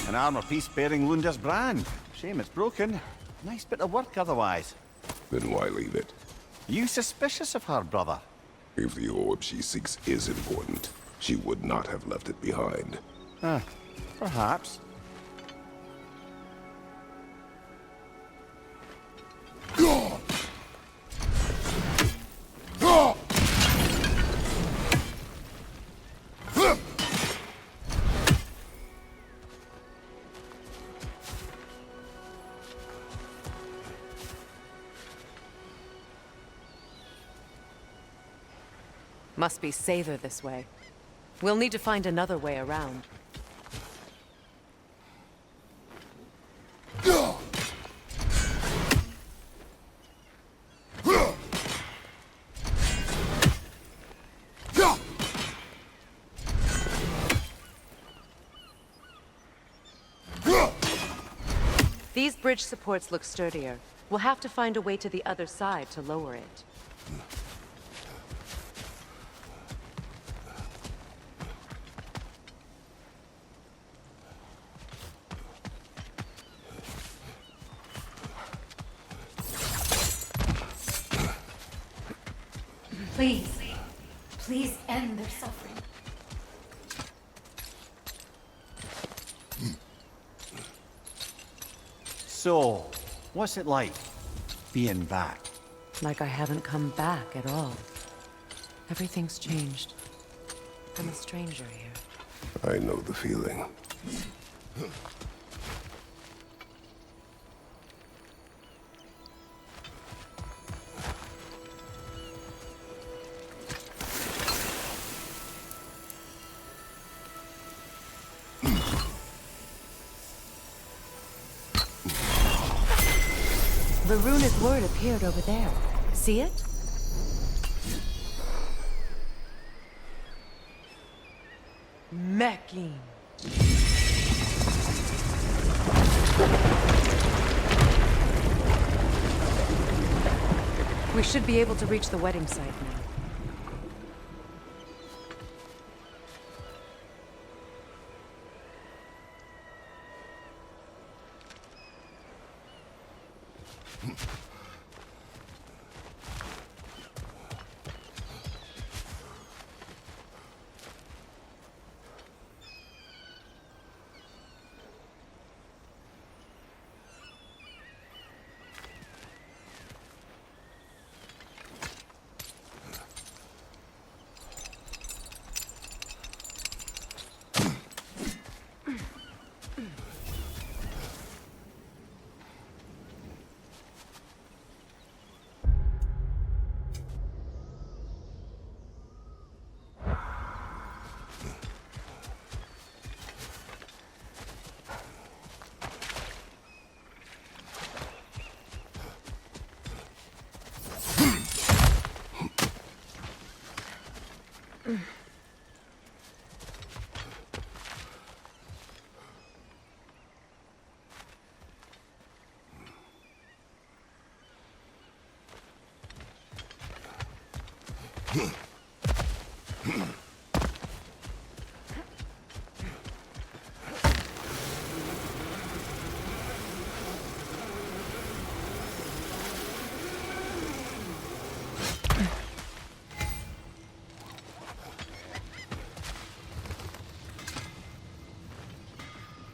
[SPEAKER 7] An armor piece bearing Lunda's brand. Shame it's broken. Nice bit of work otherwise.
[SPEAKER 3] Then why leave it?
[SPEAKER 7] You suspicious of her, brother?
[SPEAKER 3] If the orb she seeks is important, she would not have left it behind.
[SPEAKER 7] Perhaps.
[SPEAKER 4] Must be safer this way. We'll need to find another way around. These bridge supports look sturdier. We'll have to find a way to the other side to lower it.
[SPEAKER 10] Please, please end their suffering.
[SPEAKER 7] So, what's it like, being back?
[SPEAKER 4] Like I haven't come back at all. Everything's changed. I'm a stranger here.
[SPEAKER 3] I know the feeling.
[SPEAKER 4] The runic word appeared over there. See it? Mecking. We should be able to reach the wedding site now.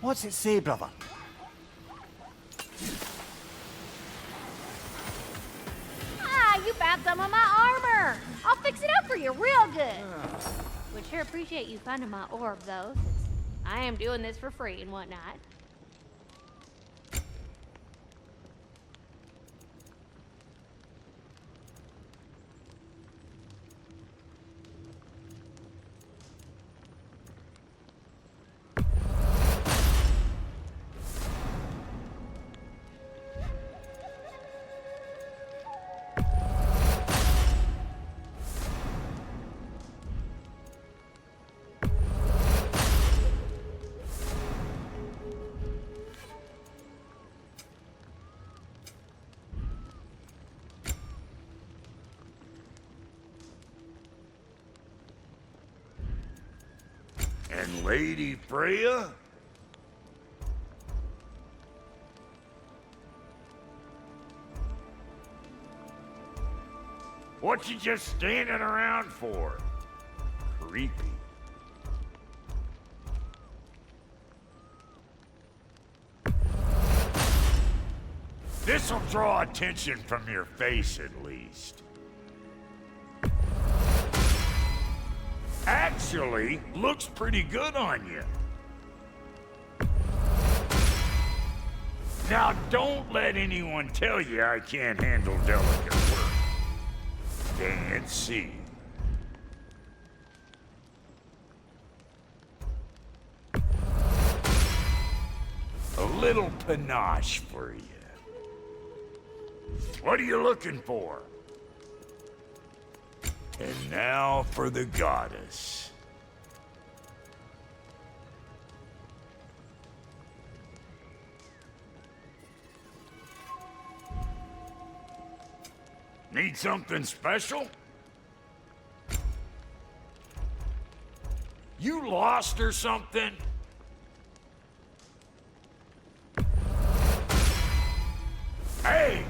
[SPEAKER 7] What's it say, brother?
[SPEAKER 8] Ah, you found some of my armor. I'll fix it up for you real good. Would sure appreciate you finding my orb, though, since I am doing this for free and whatnot.
[SPEAKER 2] And Lady Freya? What you just standing around for? Creepy. This'll draw attention from your face, at least. Actually, looks pretty good on you. Now, don't let anyone tell you I can't handle delicate work. Can't see. A little panache for you. What are you looking for? And now for the goddess. Need something special? You lost or something? Hey!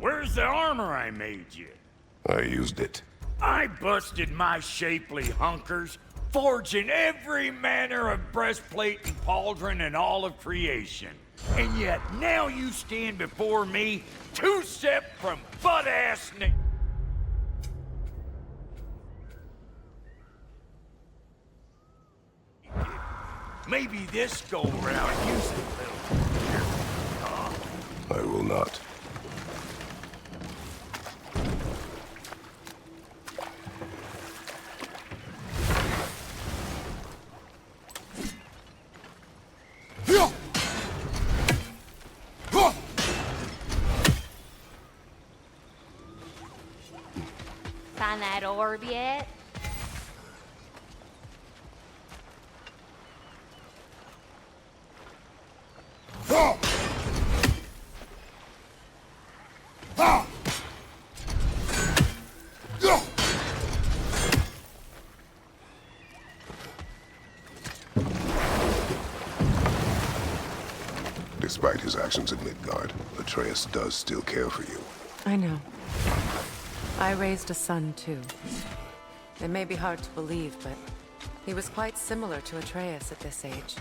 [SPEAKER 2] Where's the armor I made you?
[SPEAKER 3] I used it.
[SPEAKER 2] I busted my shapely hunkers, forging every manner of breastplate and pauldron in all of creation. And yet now you stand before me, two-step from butt-ass Maybe this go-round use it a little.
[SPEAKER 3] I will not.
[SPEAKER 8] Find that orb yet?
[SPEAKER 3] Despite his actions in Midgard, Atreus does still care for you.
[SPEAKER 4] I know. I raised a son, too. It may be hard to believe, but he was quite similar to Atreus at this age.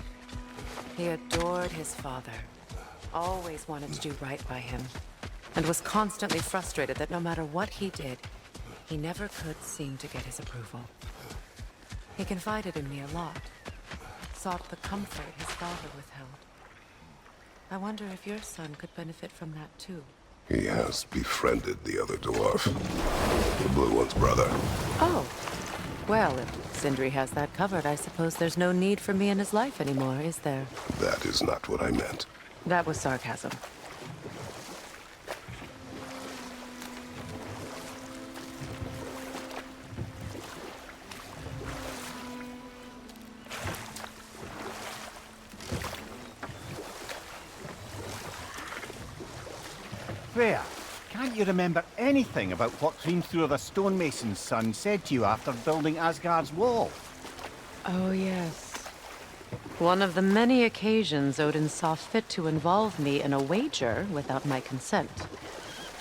[SPEAKER 4] He adored his father, always wanted to do right by him, and was constantly frustrated that no matter what he did, he never could seem to get his approval. He confided in me a lot, sought the comfort his father withheld. I wonder if your son could benefit from that, too.
[SPEAKER 3] He has befriended the other dwarf. The blue one's brother.
[SPEAKER 4] Oh. Well, if Sindri has that covered, I suppose there's no need for me in his life anymore, is there?
[SPEAKER 3] That is not what I meant.
[SPEAKER 4] That was sarcasm.
[SPEAKER 7] Freya, Can't you remember anything about what Hrimthur the stonemason's son said to you after building Asgard's wall?
[SPEAKER 5] Oh, yes. One of the many occasions Odin saw fit to involve me in a wager without my consent.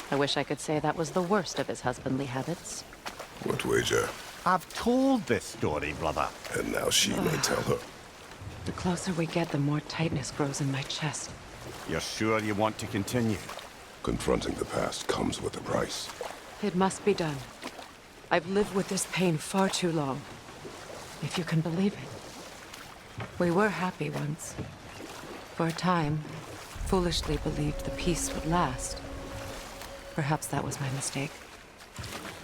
[SPEAKER 5] I wish I could say that was the worst of his husbandly habits.
[SPEAKER 3] What wager?
[SPEAKER 7] I've told this story, brother.
[SPEAKER 3] And now she may tell her.
[SPEAKER 4] The closer we get, the more tightness grows in my chest.
[SPEAKER 7] You're sure you want to continue?
[SPEAKER 3] Confronting the past comes with a price.
[SPEAKER 4] It must be done. I've lived with this pain far too long. If you can believe it. We were happy once. For a time, foolishly believed the peace would last. Perhaps that was my mistake.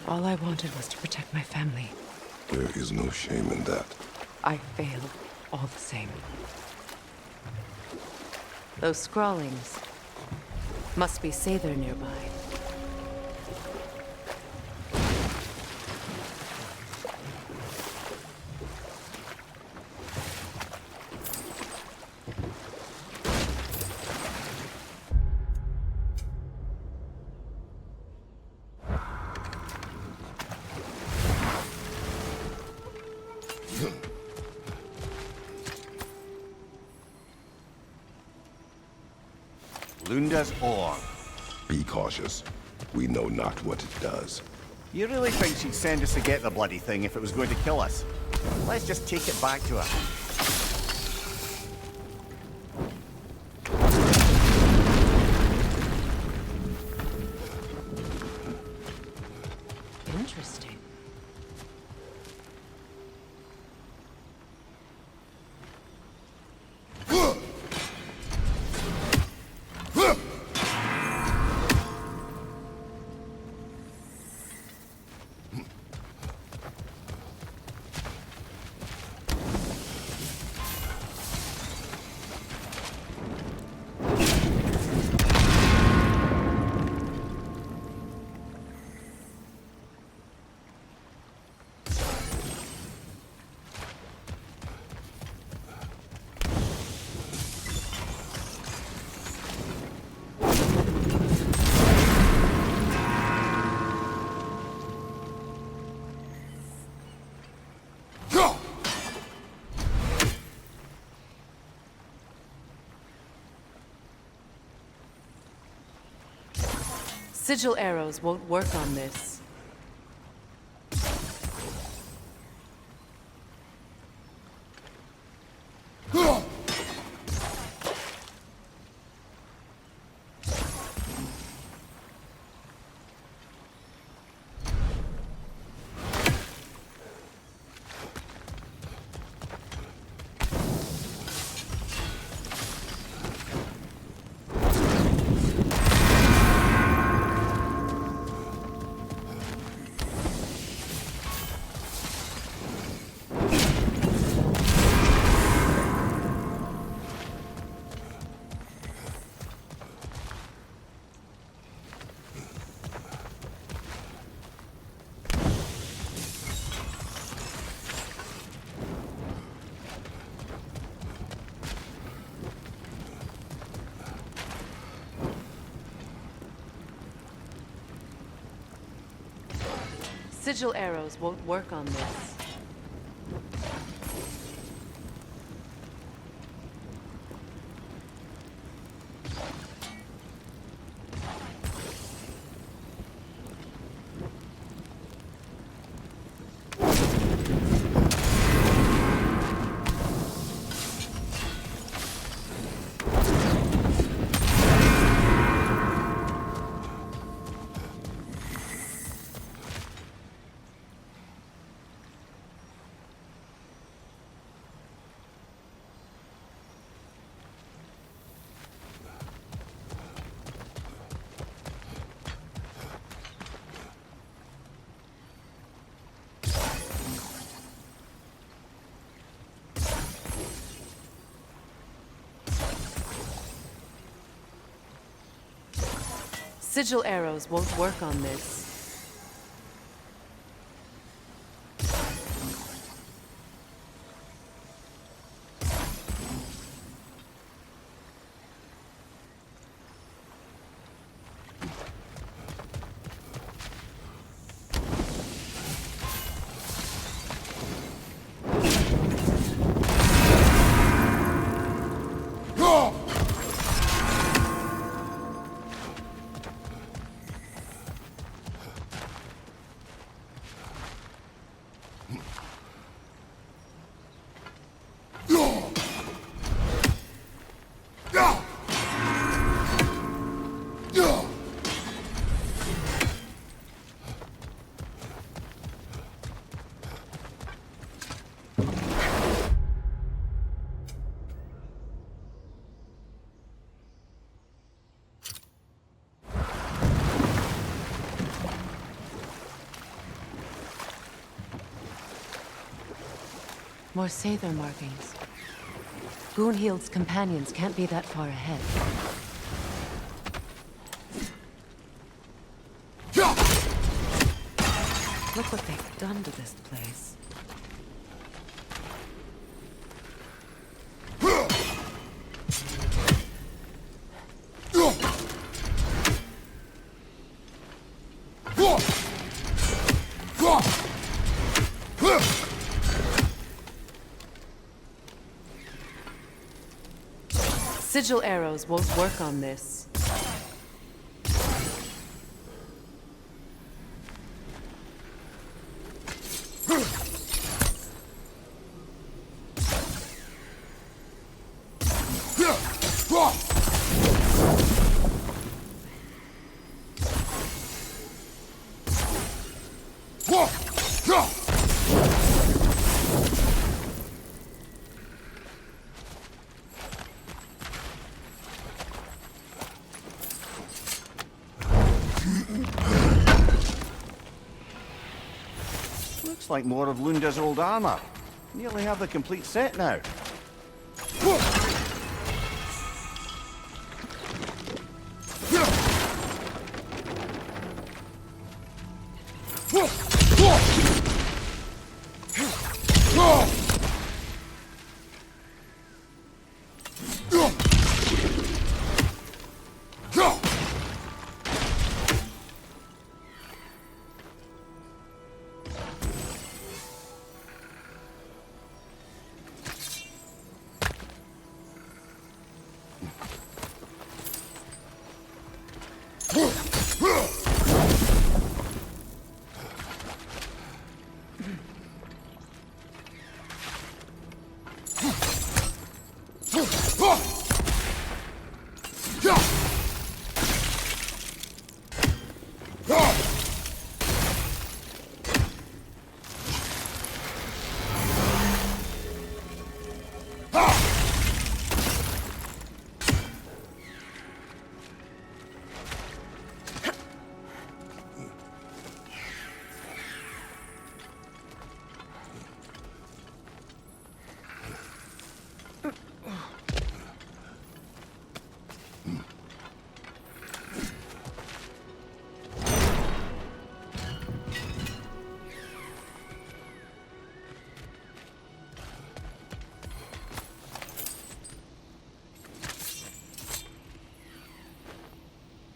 [SPEAKER 4] All I wanted was to protect my family.
[SPEAKER 3] There is no shame in that.
[SPEAKER 4] I failed, all the same.
[SPEAKER 5] Those scrawlings. Must be Sather nearby.
[SPEAKER 7] Lunda's ore.
[SPEAKER 3] Be cautious. We know not what it does.
[SPEAKER 7] You really think she'd send us to get the bloody thing if it was going to kill us? Let's just take it back to her.
[SPEAKER 5] Interesting. Sigil arrows won't work on this. Sigil arrows won't work on this. Sigil arrows won't work on this.
[SPEAKER 4] More Sather markings. Gunhild's companions can't be that far ahead. Look what they've done to this place. Sigil arrows won't work on this.
[SPEAKER 7] Looks like more of Lunda's old armor. Nearly have the complete set now.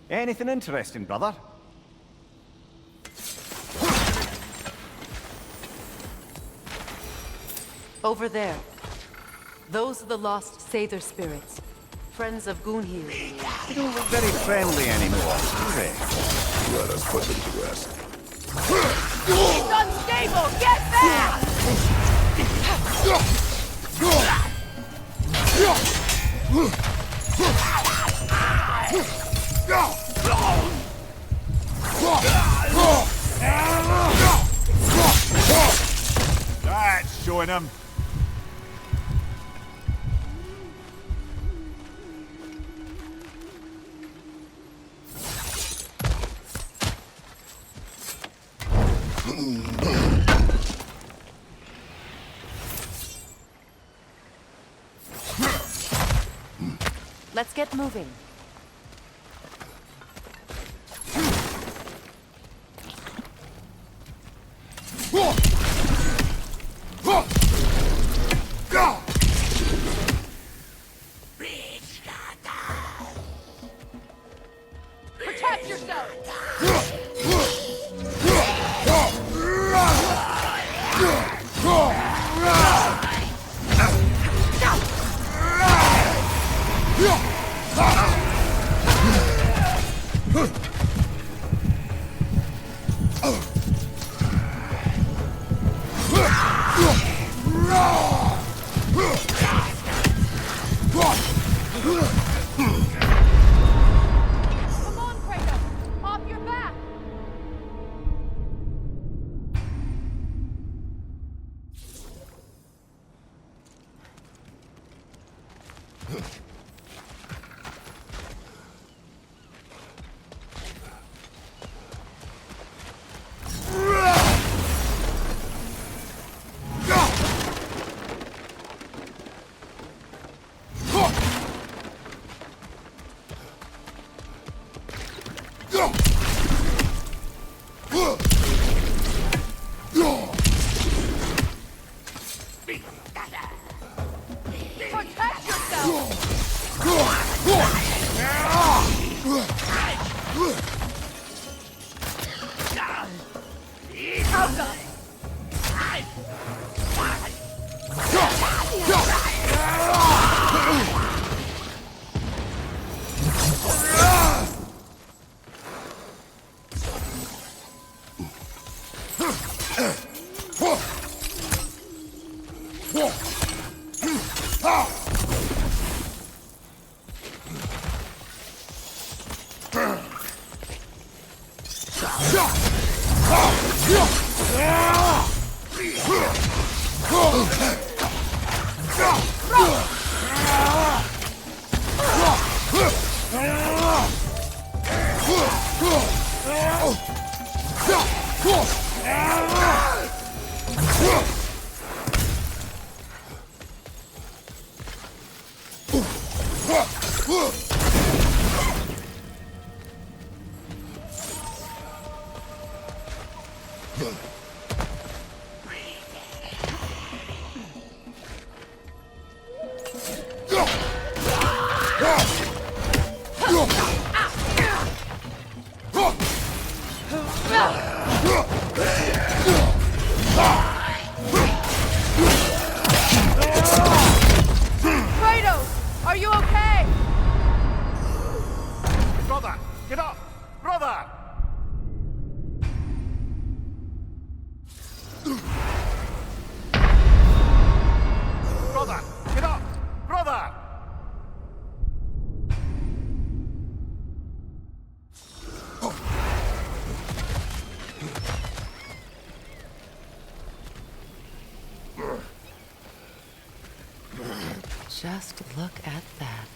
[SPEAKER 7] Anything interesting, brother?
[SPEAKER 4] Over there. Those are the lost Sather spirits. Friends of Gunhild.
[SPEAKER 7] They don't look very friendly anymore, do they?
[SPEAKER 3] Let us put them to rest.
[SPEAKER 8] He's unstable! Get back!
[SPEAKER 7] That's showing him.
[SPEAKER 4] Let's get moving.
[SPEAKER 8] Protect yourself! welcome!
[SPEAKER 5] Kratos, are you okay?
[SPEAKER 7] Brother, get up! Brother! Brother, get up! Brother!
[SPEAKER 4] Just look at that.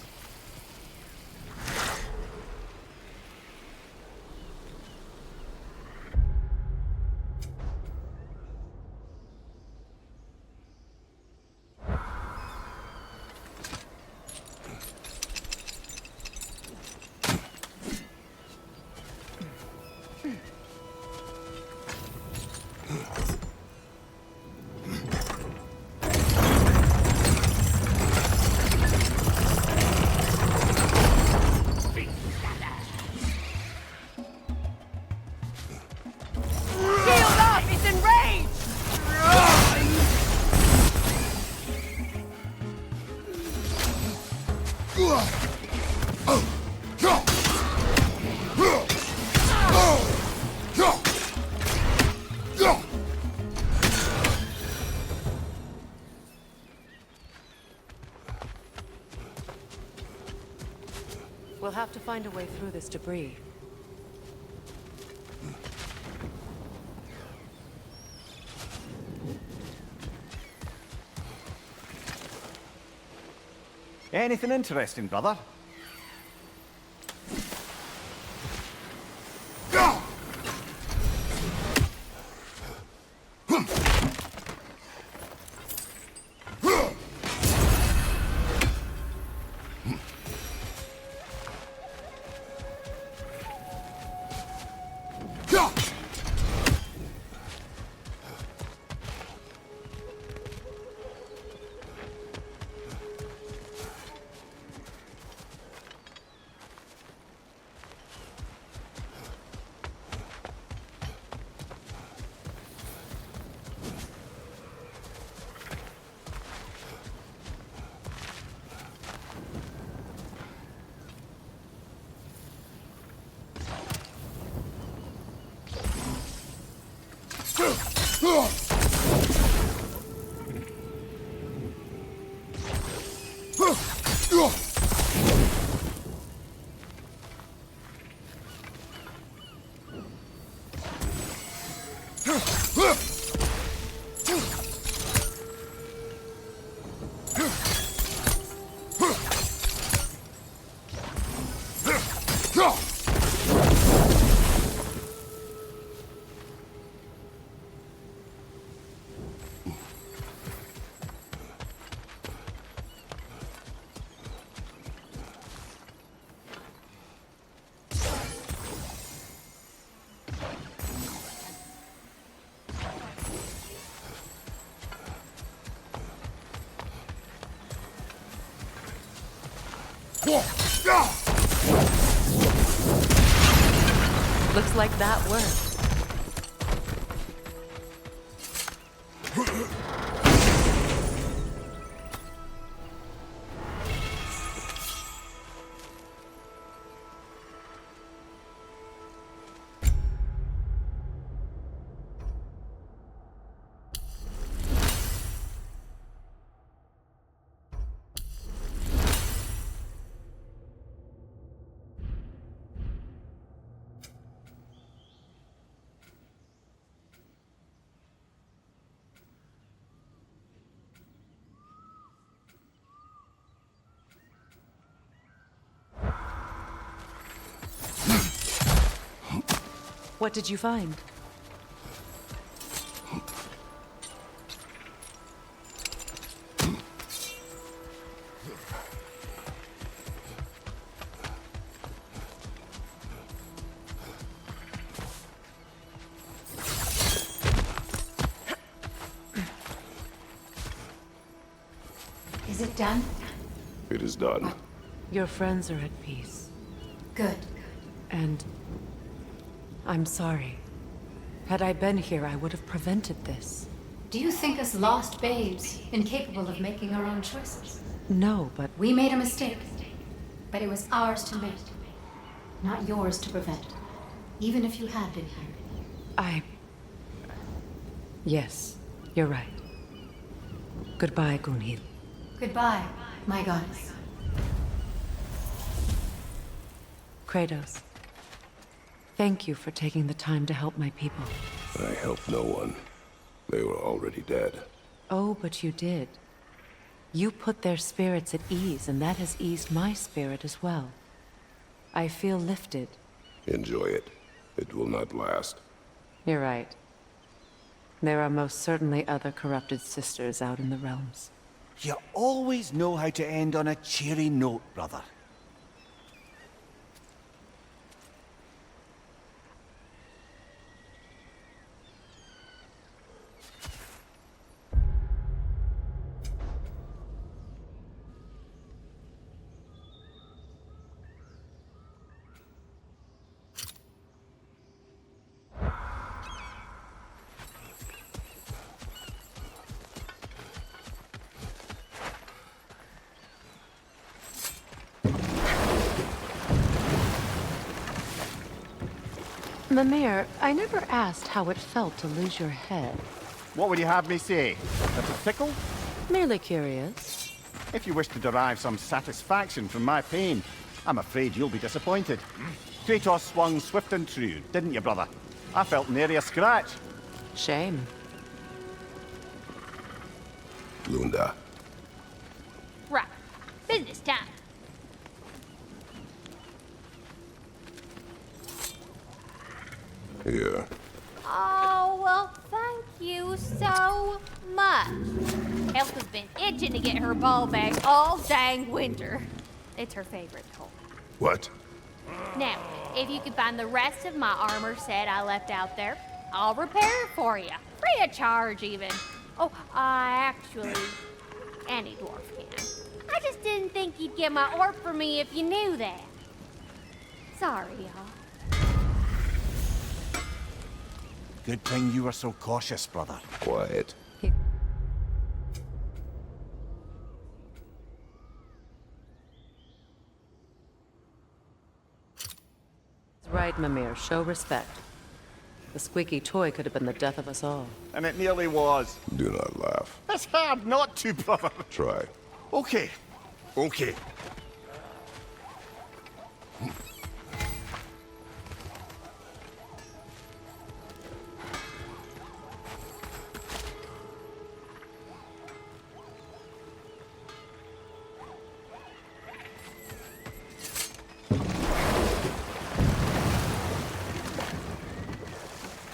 [SPEAKER 5] Shield up! It's enraged!
[SPEAKER 4] We'll have to find a way through this debris.
[SPEAKER 7] Anything interesting, brother?
[SPEAKER 4] Looks like that worked. What did you find?
[SPEAKER 10] Is it done?
[SPEAKER 3] It is done.
[SPEAKER 4] Your friends are at peace.
[SPEAKER 10] Good.
[SPEAKER 4] And I'm sorry. Had I been here, I would have prevented this.
[SPEAKER 10] Do you think us lost babes, incapable of making our own choices?
[SPEAKER 4] No, but
[SPEAKER 10] We made a mistake, but it was ours to make, not yours to prevent. Even if you had been here.
[SPEAKER 4] Yes, you're right. Goodbye, Gunhild.
[SPEAKER 10] Goodbye, my goddess.
[SPEAKER 4] Kratos. Thank you for taking the time to help my people.
[SPEAKER 3] I helped no one. They were already dead.
[SPEAKER 4] Oh, but you did. You put their spirits at ease, and that has eased my spirit as well. I feel lifted.
[SPEAKER 3] Enjoy it. It will not last.
[SPEAKER 4] You're right. There are most certainly other corrupted sisters out in the realms.
[SPEAKER 7] You always know how to end on a cheery note, brother.
[SPEAKER 4] Mimir, I never asked how it felt to lose your head.
[SPEAKER 7] What would you have me say? That it tickled?
[SPEAKER 4] Merely curious.
[SPEAKER 7] If you wish to derive some satisfaction from my pain, I'm afraid you'll be disappointed. Kratos swung swift and true, didn't you, brother? I felt nary a scratch.
[SPEAKER 4] Shame.
[SPEAKER 3] Lunda.
[SPEAKER 8] Right. Business time.
[SPEAKER 3] Here.
[SPEAKER 8] Oh, well, thank you so much. Elsa's been itching to get her ball back all dang winter. It's her favorite toy.
[SPEAKER 3] What?
[SPEAKER 8] Now, if you can find the rest of my armor set I left out there, I'll repair it for you. Free of charge, even. Oh, actually, any dwarf can. I just didn't think you'd get my orc for me if you knew that. Sorry, y'all.
[SPEAKER 7] Good thing you were so cautious, brother.
[SPEAKER 3] Quiet.
[SPEAKER 4] Right, Mimir. Show respect. The squeaky toy could have been the death of us all.
[SPEAKER 7] And it nearly was.
[SPEAKER 3] Do not laugh.
[SPEAKER 7] It's hard not to, brother.
[SPEAKER 3] Try.
[SPEAKER 7] Okay. Okay.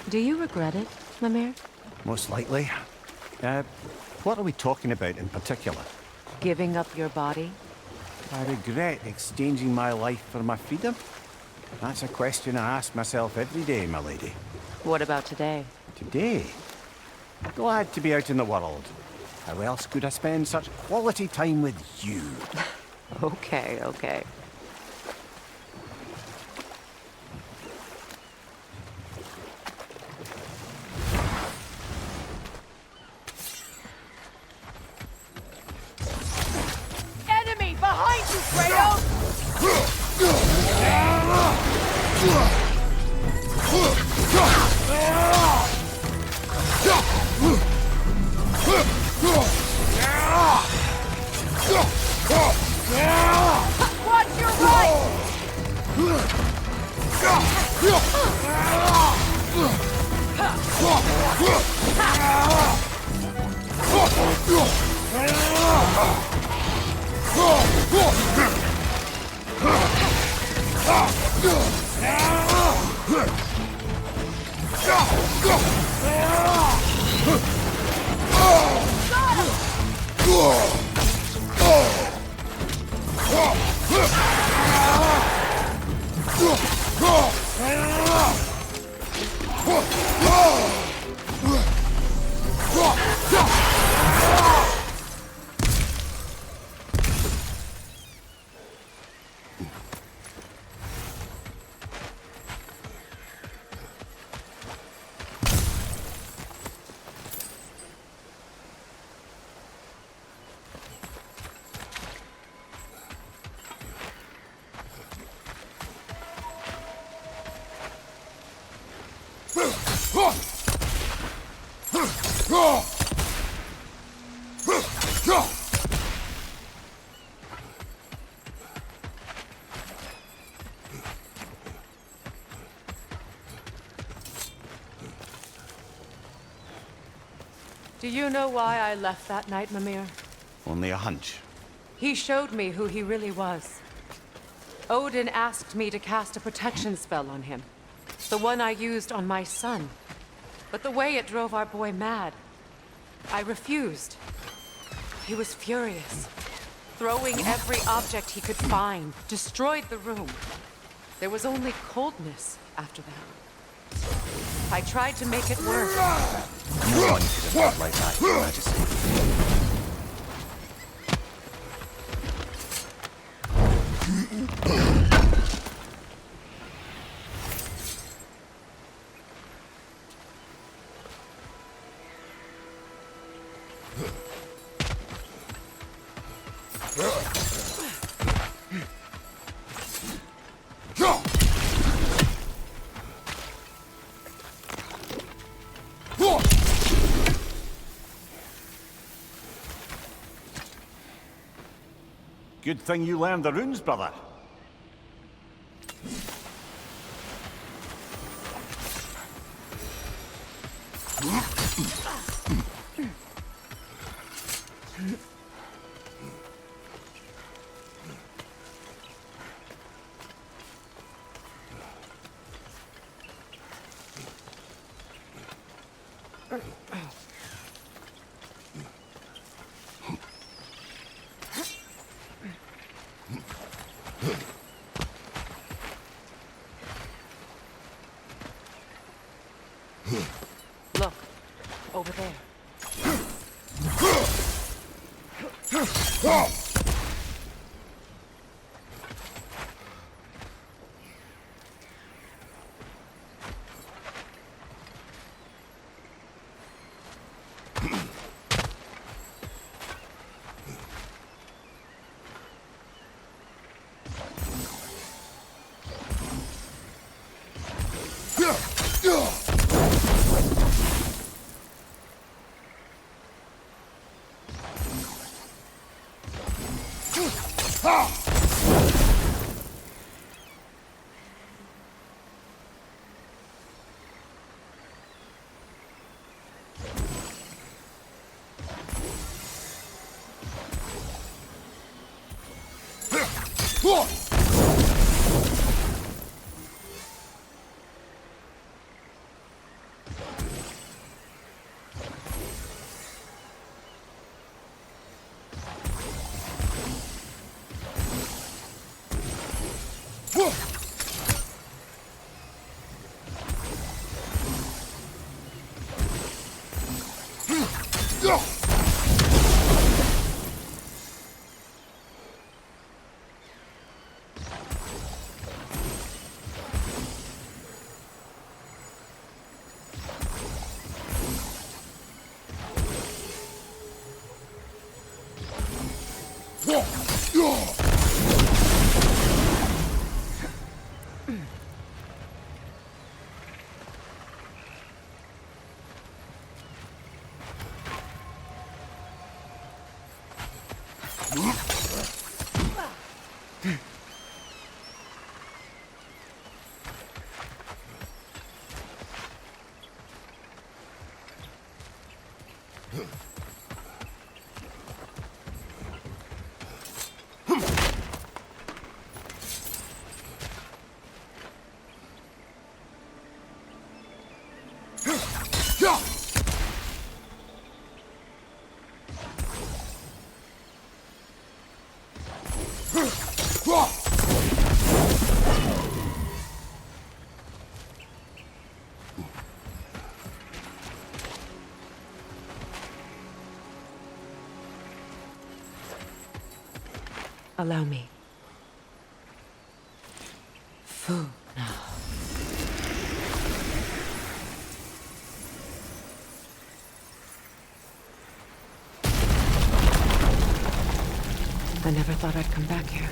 [SPEAKER 4] Do you regret it, Mimir?
[SPEAKER 7] Most likely. What are we talking about in particular?
[SPEAKER 4] Giving up your body?
[SPEAKER 7] I regret exchanging my life for my freedom? That's a question I ask myself every day, my lady.
[SPEAKER 4] What about today?
[SPEAKER 7] Today? Glad to be out in the world. How else could I spend such quality time with you?
[SPEAKER 4] Okay, okay. Do you know why I left that night, Mimir?
[SPEAKER 6] Only a hunch.
[SPEAKER 4] He showed me who he really was. Odin asked me to cast a protection spell on him. The one I used on my son. But the way it drove our boy mad, I refused. He was furious, throwing every object he could find, destroyed the room. There was only coldness after that. I tried to make it work.
[SPEAKER 6] No one could have like that, Your Majesty.
[SPEAKER 7] Good thing you learned the runes, brother.
[SPEAKER 4] Look, over there. Allow me. Fu now. I never thought I'd come back here.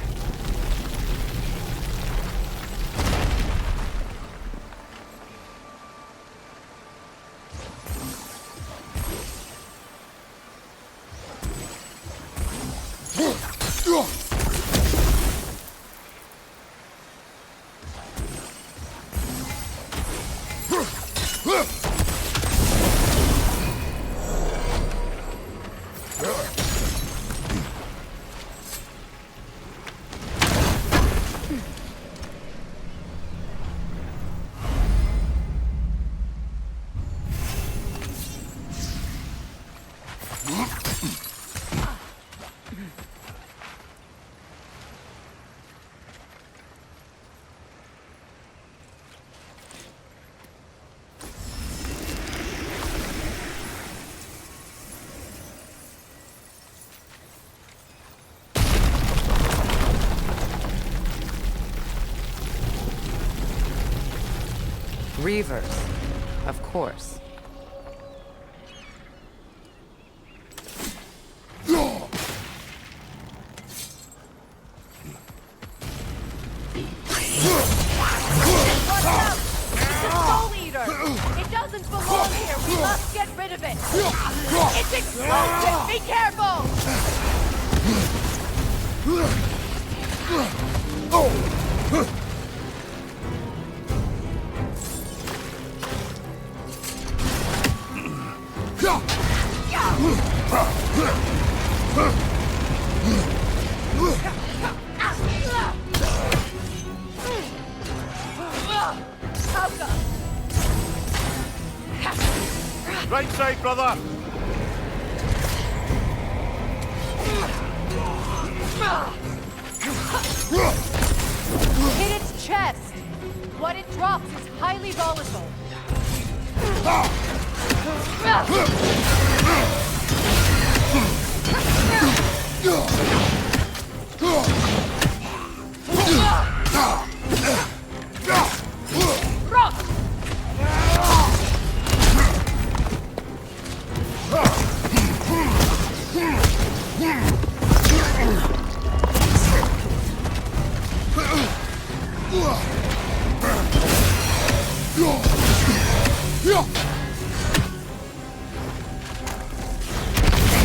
[SPEAKER 4] Reavers, of course.
[SPEAKER 5] It doesn't belong here! We must get rid of it! It's explosive! Be careful!
[SPEAKER 7] Right side, brother!
[SPEAKER 5] Hit its chest! What it drops is highly volatile.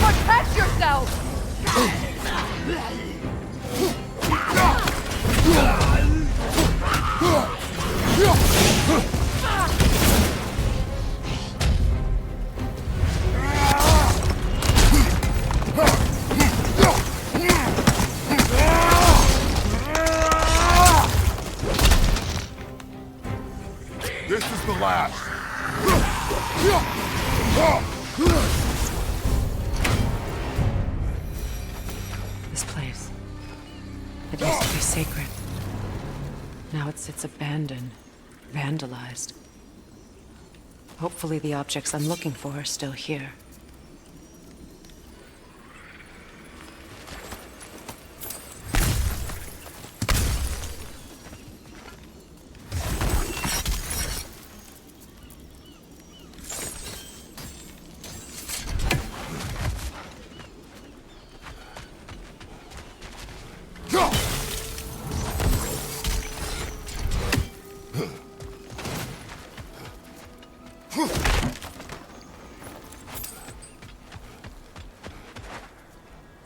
[SPEAKER 5] Protect yourself!
[SPEAKER 3] This is the last.
[SPEAKER 4] This place. It used to be sacred. Now it sits abandoned, vandalized. Hopefully the objects I'm looking for are still here.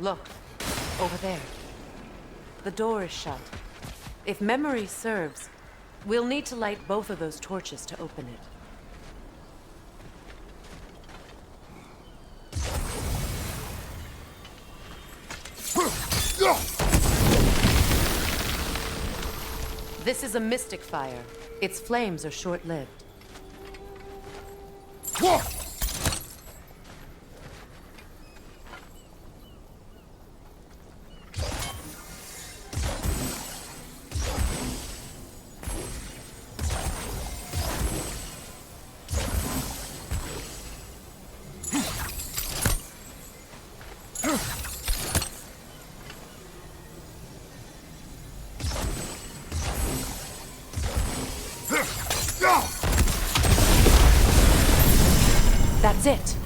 [SPEAKER 4] Look, over there. The door is shut. If memory serves, we'll need to light both of those torches to open it.
[SPEAKER 5] This is a mystic fire. Its flames are short-lived. That's it.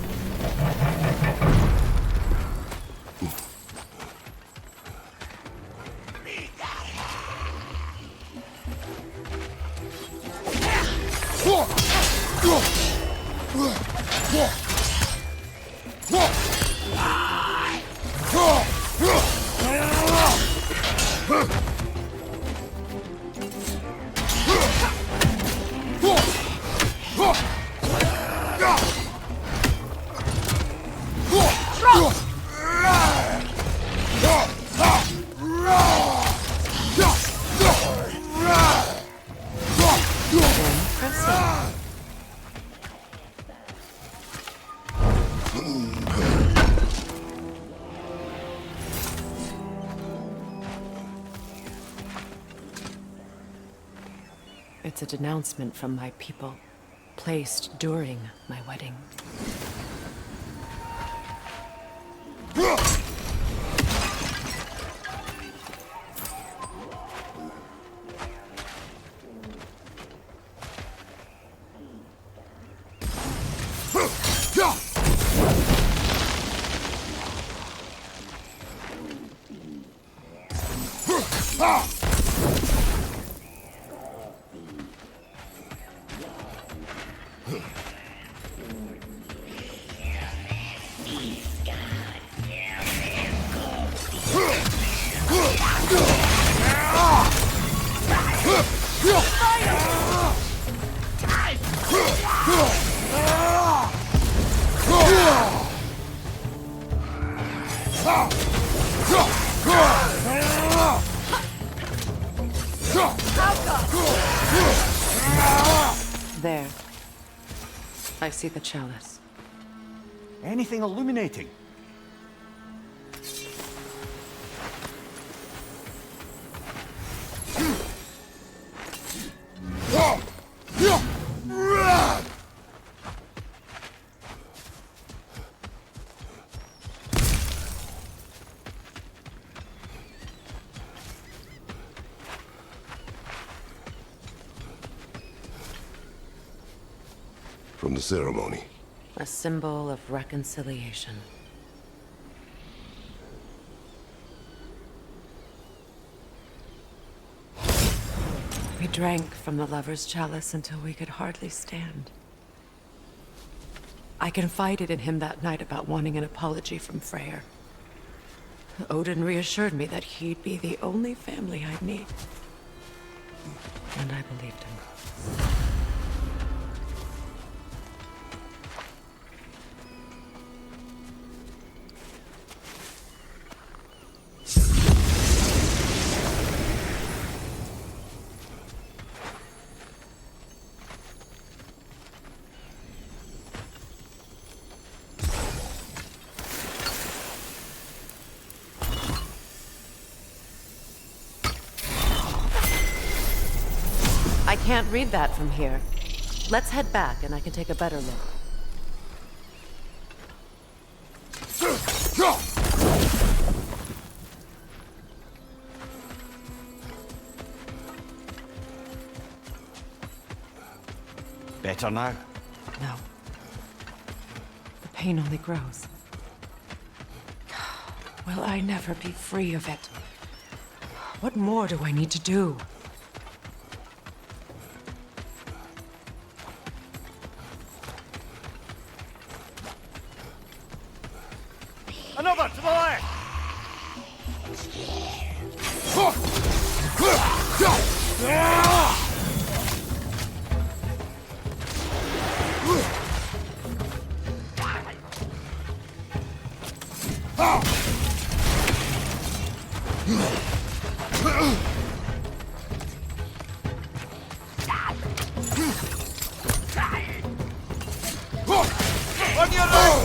[SPEAKER 5] It's a denouncement from my people, placed during my wedding. There. I see the chalice.
[SPEAKER 7] Anything illuminating?
[SPEAKER 3] From the ceremony.
[SPEAKER 5] A symbol of reconciliation. We drank from the lover's chalice until we could hardly stand. I confided in him that night about wanting an apology from Freyr. Odin reassured me that he'd be the only family I'd need. And I believed him. I can't read that from here. Let's head back and I can take a better look.
[SPEAKER 7] Better now?
[SPEAKER 5] No. The pain only grows. Will I never be free of it? What more do I need to do?
[SPEAKER 7] Another to the left!
[SPEAKER 2] On your right!